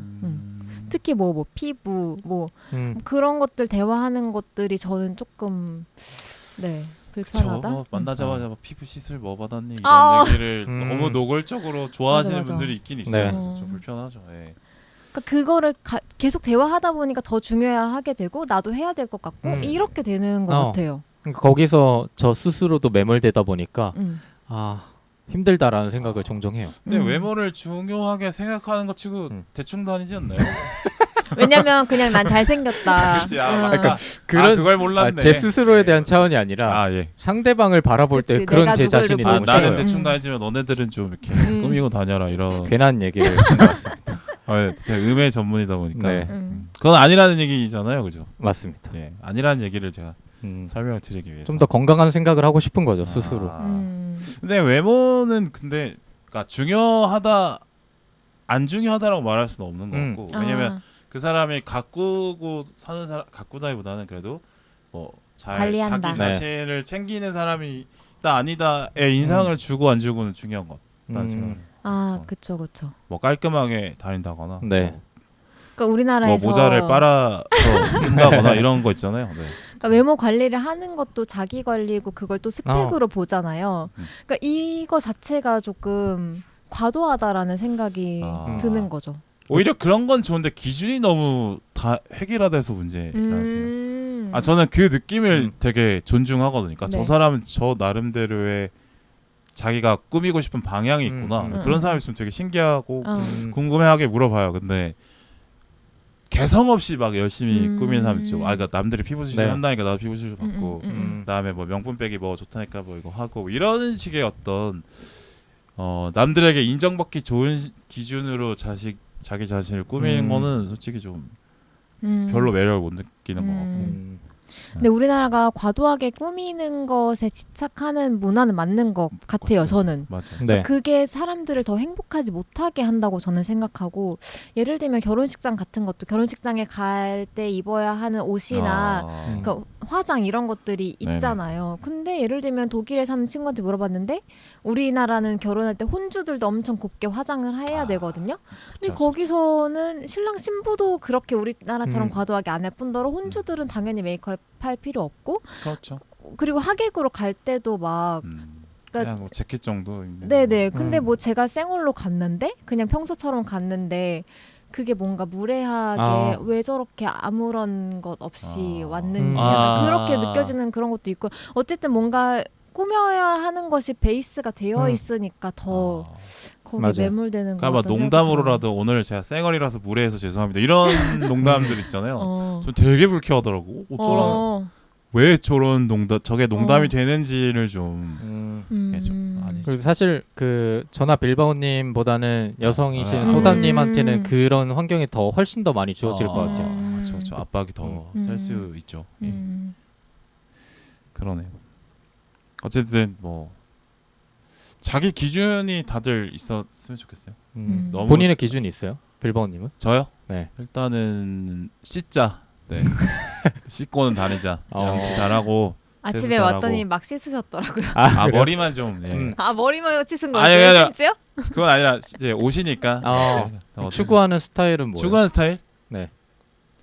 특히 뭐 피부 뭐 그런 것들 대화하는 것들이 저는 조금 불편하다. 그쵸. 만나자마자 피부 시술 뭐 받았니 이런 얘기를 너무 노골적으로 좋아하시는 맞아. 분들이 있긴 있어요. 네. 그래서 좀 불편하죠. 그러니까 그거를 계속 대화하다 보니까 더 중요하게 되고 나도 해야 될 것 같고 이렇게 되는 것 같아요. 그러니까 거기서 저 스스로도 매몰되다 보니까 힘들다라는 생각을 종종 해요. 근데 외모를 중요하게 생각하는 것 치고 대충 다니지 않나요? 왜냐면 그냥 난 잘생겼다. 그렇지, 그러니까 그걸 몰랐네. 제 스스로에 대한 차원이 아니라 예. 상대방을 바라볼 때 그치, 그런 내가 제 누굴 자신이 보고 너무 나는 싫어요. 대충 다니지만 너네들은 좀 이렇게 꾸미고 다녀라 이런. 괜한 얘기를 한 것 같습니다. 제가 음의 전문이다 보니까 네. 그건 아니라는 얘기잖아요, 그죠? 맞습니다. 네, 아니라는 얘기를 제가 설명을 드리기 위해서. 좀 더 건강한 생각을 하고 싶은 거죠 스스로. 근데 외모는 그러니까 중요하다 안 중요하다라고 말할 수는 없는 것 같고 왜냐면 그 사람이 가꾸고 사는 사람 가꾸다기보다는 그래도 뭐 잘 관리한다. 자기 자신을 챙기는 사람이 있다 아니다의 인상을 주고 안 주고는 중요한 것 같다는 생각을. 그쵸. 뭐 깔끔하게 다닌다거나 네. 그러니까 우리나라에서 뭐 모자를 빨아서 쓴다거나 이런 거 있잖아요. 네. 그러니까 외모 관리를 하는 것도 자기 관리고 그걸 또 스펙으로 보잖아요. 그러니까 이거 자체가 조금 과도하다라는 생각이 드는 거죠. 오히려 그런 건 좋은데 기준이 너무 다 획일화돼서 문제라는 생각. 저는 그 느낌을 되게 존중하거든요. 그러니까 저 사람은 저 나름대로의 자기가 꾸미고 싶은 방향이 있구나. 그런 사람이 있으면 되게 신기하고 궁금해하게 물어봐요. 근데 개성 없이 막 열심히 꾸미는 사람 있죠. 그러니까 남들이 피부 수술 한다니까 나도 피부 수술 받고 그다음에 뭐 명품백이 뭐 좋다니까 뭐 이거 하고 뭐 이런 식의 어떤 남들에게 인정받기 좋은 기준으로 자기 자신을 꾸미는 거는 솔직히 좀 별로 매력을 못 느끼는 것 같고. 근데 우리나라가 과도하게 꾸미는 것에 집착하는 문화는 맞는 것 같아요. 저는. 맞아요. 네. 그게 사람들을 더 행복하지 못하게 한다고 저는 생각하고 예를 들면 결혼식장 같은 것도 결혼식장에 갈 때 입어야 하는 옷이나 그러니까 화장 이런 것들이 있잖아요. 근데 예를 들면 독일에 사는 친구한테 물어봤는데 우리나라는 결혼할 때 혼주들도 엄청 곱게 화장을 해야 되거든요. 근데 거기서는 신랑 신부도 그렇게 우리나라처럼 과도하게 안 할 뿐더러 혼주들은 당연히 메이크업 할 필요 없고 그렇죠. 그리고 하객으로 갈 때도 막 그냥 뭐 재킷 정도. 네네. 근데 뭐 제가 생얼로 갔는데 그냥 평소처럼 갔는데 그게 뭔가 무례하게 왜 저렇게 아무런 것 없이 왔는지 약간 그렇게 느껴지는 그런 것도 있고 어쨌든 뭔가 꾸며야 하는 것이 베이스가 되어 있으니까 더 거기 매몰되는 거 그러니까 농담으로라도 오늘 제가 쌩얼이라서 무례해서 죄송합니다 이런 농담들 있잖아요. 전 되게 불쾌하더라고. 어쩌라 왜 저런 저게 농담이 되는지를 좀 그리고 사실 그 저나 빌바오님보다는 여성이신 소담님한테는 그런 환경이 더 훨씬 더 많이 주어질 것 같아요. 그렇죠. 압박이 더 셀 수 있죠. 그러네요. 어쨌든 뭐 자기 기준이 다들 있었으면 좋겠어요. 너무 본인의 기준이 있어요? 빌바오님은? 저요? 네. 일단은 씻자. 네. 씻고는 다니자. 양치 잘하고. 아침에 왔더니 막 씻으셨더라고요. 머리만 좀. 네. 머리만 씻은 거예요? 심지어? 그건 아니라 이제 옷이니까. 네. 추구하는 스타일은 뭐예요? 추구하는 스타일? 네.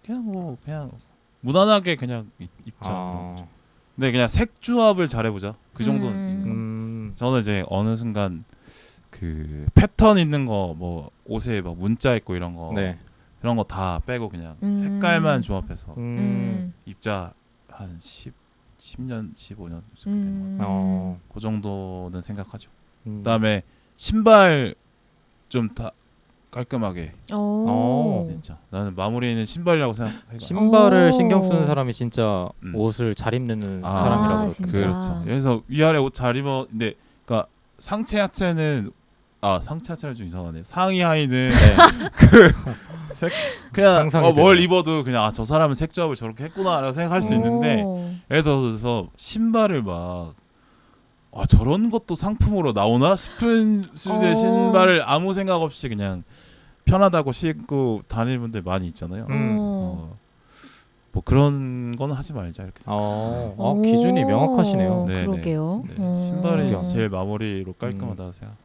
그냥 무난하게 그냥 입자. 근데 그냥 색 조합을 잘해보자. 그 정도는. 저는 이제 어느 순간 그 패턴 있는 거 뭐 옷에 막 문자 있고 이런 거 이런 거 다 빼고 그냥 색깔만 조합해서 입자 한 10년, 15년 그 정도는 생각하죠. 그다음에 신발 좀 다 깔끔하게. 진짜 나는 마무리는 신발이라고 생각해. 신발을 신경 쓰는 사람이 진짜 옷을 잘 입는 사람이라고 그렇죠. 그래서 위아래 옷 잘 입어. 근데 그러니까 상체 하체는 좀 이상하네요. 상의 하의는 그냥 뭘 입어도 그냥 저 사람은 색 조합을 저렇게 했구나라고 생각할 수 있는데 예를 들어서 신발을 막 저런 것도 상품으로 나오나 싶은 수준의 신발을 아무 생각 없이 그냥 편하다고 신고 다니는 분들 많이 있잖아요. 뭐 그런 거는 하지 말자 이렇게 생각해요. 기준이 명확하시네요. 그러게요. 신발이 제일 마무리로 깔끔하다고 생각.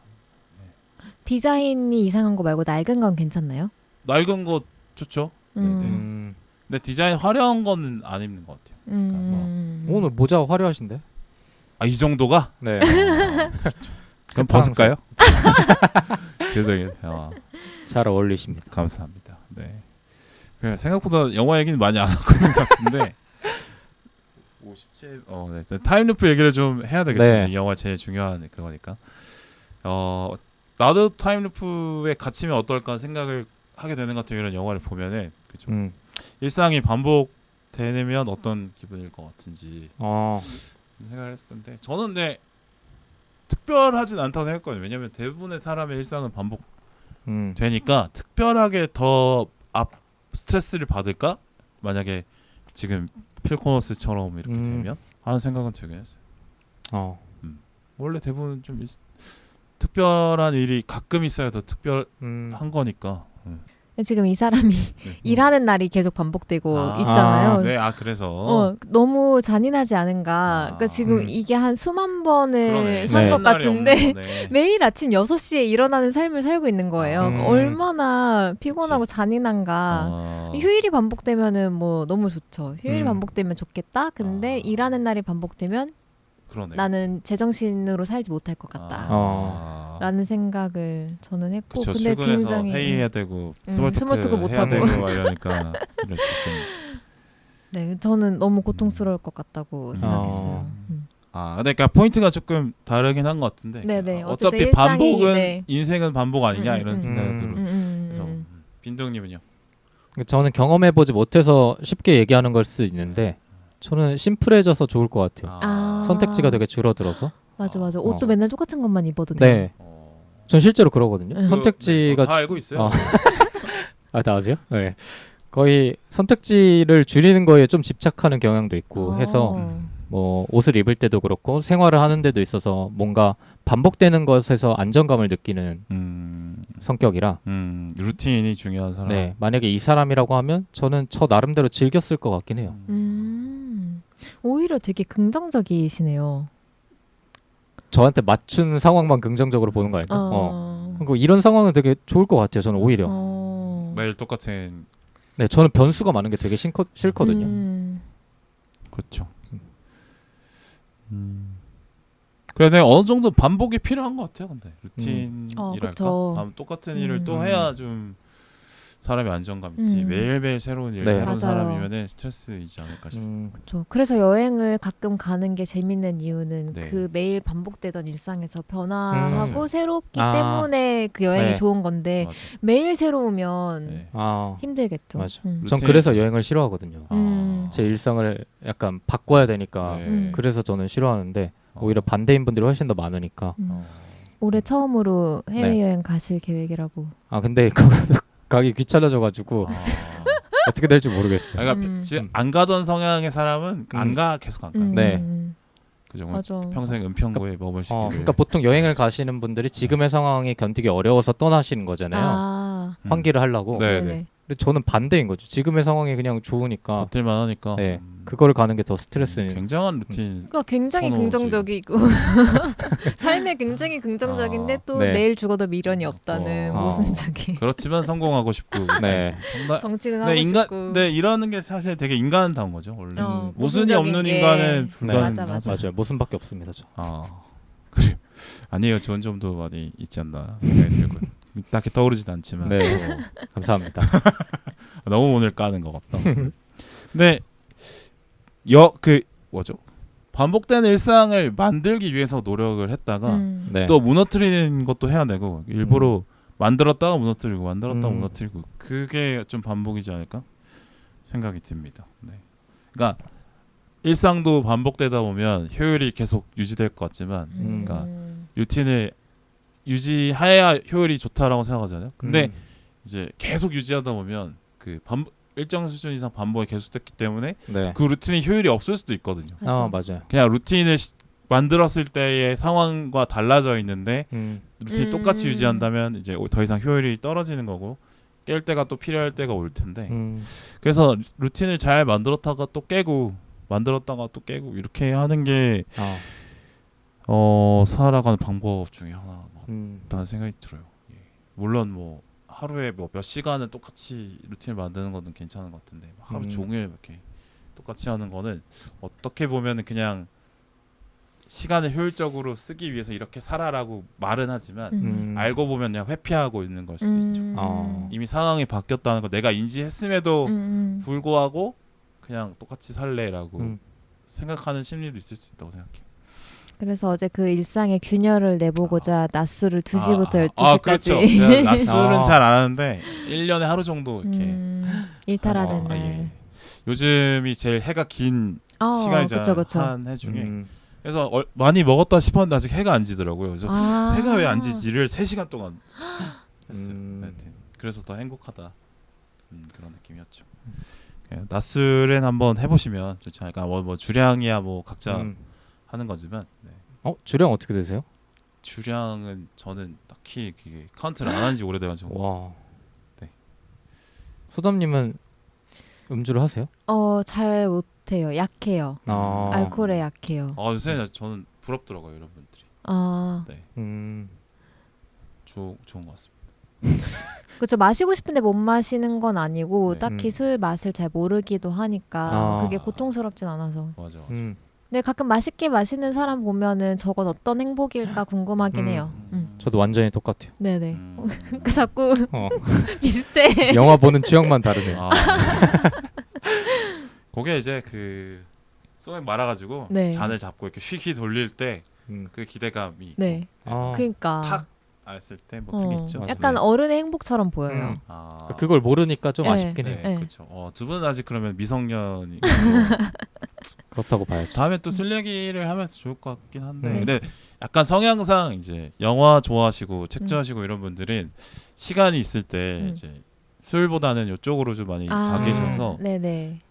디자인이 이상한 거 말고 낡은 건 괜찮나요? 낡은 거 좋죠. 근데 디자인 화려한 거는 안 입는 것 같아요. 그러니까 오늘 모자 화려하신데? 이 정도가? 네. 그렇죠. 그럼 벗을까요? 표정이. 잘 어울리십니다. 감사합니다. 네. 그래, 생각보다 영화 얘기는 많이 안 하고 있는 것 같은데 57. 네. 타임루프 얘기를 좀 해야 되겠죠. 네. 이 영화 제일 중요한 그거니까. 나도 타임루프에 갇히면 어떨까 생각을 하게 되는 것 같아요. 이런 영화를 보면은 그죠. 일상이 반복되면 어떤 기분일 것 같은지 생각을 했을 건데 저는 근데 특별하진 않다고 생각했거든요. 왜냐하면 대부분의 사람의 일상은 반복되니까 특별하게 더 스트레스를 받을까? 만약에 지금 필코너스처럼 이렇게 되면 하는 생각은 들긴 했어요. 원래 대부분 좀 특별한 일이 가끔 있어야 더 특별한 거니까. 지금 이 사람이 네. 일하는 날이 계속 반복되고 있잖아요. 네, 그래서 너무 잔인하지 않은가. 그러니까 지금 이게 한 수만 번을 한 것 같은데 매일 아침 6시에 일어나는 삶을 살고 있는 거예요. 그러니까 얼마나 피곤하고 잔인한가. 휴일이 반복되면은 뭐 너무 좋죠. 휴일이 반복되면 좋겠다. 근데 일하는 날이 반복되면 그러네. 나는 제정신으로 살지 못할 것 같다. 라는 생각을 저는 했고 그쵸, 근데 출근해서 굉장히 회의해야 되고 스몰토크 못 해야 하고 되고 이러니까 이럴 수 있겠네. 네, 저는 너무 고통스러울 것 같다고 생각했어요. 그러니까 포인트가 조금 다르긴 한 것 같은데. 네네. 어차피 일상이, 반복은 네. 인생은 반복 아니냐 이런 생각으로. 그래서 음. 빈동님은요? 저는 경험해보지 못해서 쉽게 얘기하는 걸 수도 있는데 저는 심플해져서 좋을 것 같아요. 선택지가 되게 줄어들어서. 맞아. 옷도 맨날 똑같은 것만 입어도 돼요. 네. 전 실제로 그러거든요. 선택지가 다 알고 있어요. 다 아세요? 네. 거의 선택지를 줄이는 거에 좀 집착하는 경향도 있고 해서 뭐 옷을 입을 때도 그렇고 생활을 하는 데도 있어서 뭔가 반복되는 것에서 안정감을 느끼는 성격이라 루틴이 중요한 사람. 네, 만약에 이 사람이라고 하면 저는 저 나름대로 즐겼을 것 같긴 해요. 오히려 되게 긍정적이시네요. 저한테 맞춘 상황만 긍정적으로 보는 거 아닐까? 그리고 이런 상황은 되게 좋을 것 같아요. 저는 오히려. 매일 똑같은. 네, 저는 변수가 많은 게 되게 싫거든요. 그렇죠. 그래, 내가 어느 정도 반복이 필요한 것 같아요. 근데 루틴이랄까. 똑같은 일을 또 해야 좀 사람이 안정감 있지. 매일매일 새로운 일, 새로운 사람이면은 스트레스이지 않을까 싶어요. 그렇죠. 그래서 여행을 가끔 가는 게 재밌는 이유는 그 매일 반복되던 일상에서 변화하고 새롭기 때문에 그 여행이 좋은 건데 맞아. 매일 새로우면 힘들겠죠. 맞아. 전 그래서 여행을 싫어하거든요. 제 일상을 약간 바꿔야 되니까 그래서 저는 싫어하는데 오히려 반대인 분들이 훨씬 더 많으니까. 올해 처음으로 해외여행 가실 계획이라고. 근데 그거 가기 귀찮아져가지고 어떻게 될지 모르겠어요. 그러니까 안 가던 성향의 사람은 계속 안 가. 네. 그죠? 맞아. 평생 은평구에 머물시길. 그러니까 보통 여행을 가시는 분들이 지금의 상황이 견디기 어려워서 떠나시는 거잖아요. 환기를 하려고. 네. 근데 저는 반대인 거죠. 지금의 상황이 그냥 좋으니까 버틸만 하니까. 네. 그거를 가는 게 더 스트레스는. 굉장한 루틴. 그러니까 굉장히 긍정적이고 삶에 굉장히 긍정적인데 또 내일 죽어도 미련이 없다는 모순적인. 그렇지만 성공하고 싶고. 네. 정치는 하고 싶고. 네, 이러는 게 사실 되게 인간다운 거죠. 원래 모순이 없는 인간은 불가능하죠. 맞아요. 모순밖에 없습니다. 그래. 아니에요. 좋은 점도 많이 있지 않나 생각이 들고. 딱히 떠오르진 않지만. 네. 감사합니다. 너무 오늘 까는 것 같다. 근데 뭐죠? 반복되는 일상을 만들기 위해서 노력을 했다가 또 무너뜨리는 것도 해야 되고 일부러 만들었다가 무너뜨리고 만들었다가 무너뜨리고 그게 좀 반복이지 않을까 생각이 듭니다. 네. 그러니까 일상도 반복되다 보면 효율이 계속 유지될 것 같지만 그러니까 루틴을 유지해야 효율이 좋다라고 생각하잖아요. 근데 이제 계속 유지하다 보면 그 일정 수준 이상 반복이 계속됐기 때문에 그 루틴이 효율이 없을 수도 있거든요. 맞아요. 그냥 루틴을 만들었을 때의 상황과 달라져 있는데 루틴이 똑같이 유지한다면 이제 더 이상 효율이 떨어지는 거고 깰 때가 또 필요할 때가 올 텐데 그래서 루틴을 잘 만들었다가 또 깨고 이렇게 하는 게 살아가는 방법 중에 하나라는 생각이 들어요. 물론 뭐 하루에 뭐 몇 시간은 똑같이 루틴을 만드는 거는 괜찮은 것 같은데 하루 종일 이렇게 똑같이 하는 거는 어떻게 보면은 그냥 시간을 효율적으로 쓰기 위해서 이렇게 살아라고 말은 하지만 알고 보면 그냥 회피하고 있는 걸 수도 있죠. 이미 상황이 바뀌었다는 거 내가 인지했음에도 불구하고 그냥 똑같이 살래라고 생각하는 심리도 있을 수 있다고 생각해요. 그래서 어제 그 일상의 균열을 내보고자 낮술을 2시부터 12시까지. 그렇죠. 제가 낮술은 잘 안 하는데 1년에 하루 정도 이렇게 일탈하는 날. 예. 요즘이 제일 해가 긴 시간이잖아요. 한 해 중에. 그래서 많이 먹었다 싶었는데 아직 해가 안 지더라고요. 그래서 해가 왜 안 지지를 3시간 동안 했어요. 그래서 더 행복하다. 그런 느낌이었죠. 낮술엔 한번 해보시면 좋지 않을까. 뭐 주량이야 뭐 각자 하는 거지만. 네. 주량 어떻게 되세요? 주량은 저는 딱히 카운트를 안 한지 오래돼가지고. 와. 네. 소담님은 음주를 하세요? 잘 못해요. 약해요. 알코올에 약해요. 요새 저는 부럽더라고요, 여러분들이. 네. 좋은 것 같습니다. 그렇죠. 마시고 싶은데 못 마시는 건 아니고 네. 딱히 술 맛을 잘 모르기도 하니까 그게 고통스럽진 않아서. 맞아. 근데 가끔 맛있게 마시는 사람 보면은 저건 어떤 행복일까 궁금하긴 해요. 저도 완전히 똑같아요. 네네. 그러니까 자꾸 비슷해. 영화 보는 취향만 다르네요. 그게 이제 소맥 말아가지고 네. 잔을 잡고 이렇게 휘휘 돌릴 때 그 기대감이 네. 그러니까 탁 알았을 때 뭐 그런 게 있죠. 약간 네. 어른의 행복처럼 보여요. 그걸 모르니까 좀 네. 아쉽긴 해요. 네, 그렇죠. 두 분은 아직 그러면 미성년이 그렇다고 봐야죠. 다음에 또 쓸 얘기를 하면 좋을 것 같긴 한데 네. 근데 약간 성향상 이제 영화 좋아하시고 책 좋아하시고 이런 분들은 시간이 있을 때 이제 술보다는 이쪽으로 좀 많이 가 계셔서 네네.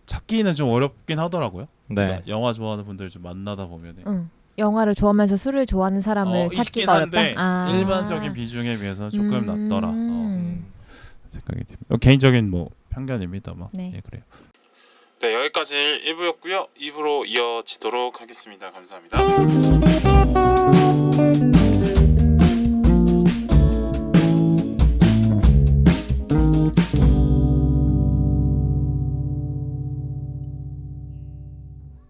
찾기는 좀 어렵긴 하더라고요. 네. 그러니까 영화 좋아하는 분들 좀 만나다 보면은 영화를 좋아하면서 술을 좋아하는 사람을 찾기가 어렵다. 일반적인 비중에 비해서 조금 낫더라. 생각이 듭니다. 개인적인 뭐 편견입니다만. 네. 예, 그래요. 네, 여기까지 1부였고요. 2부로 이어지도록 하겠습니다. 감사합니다.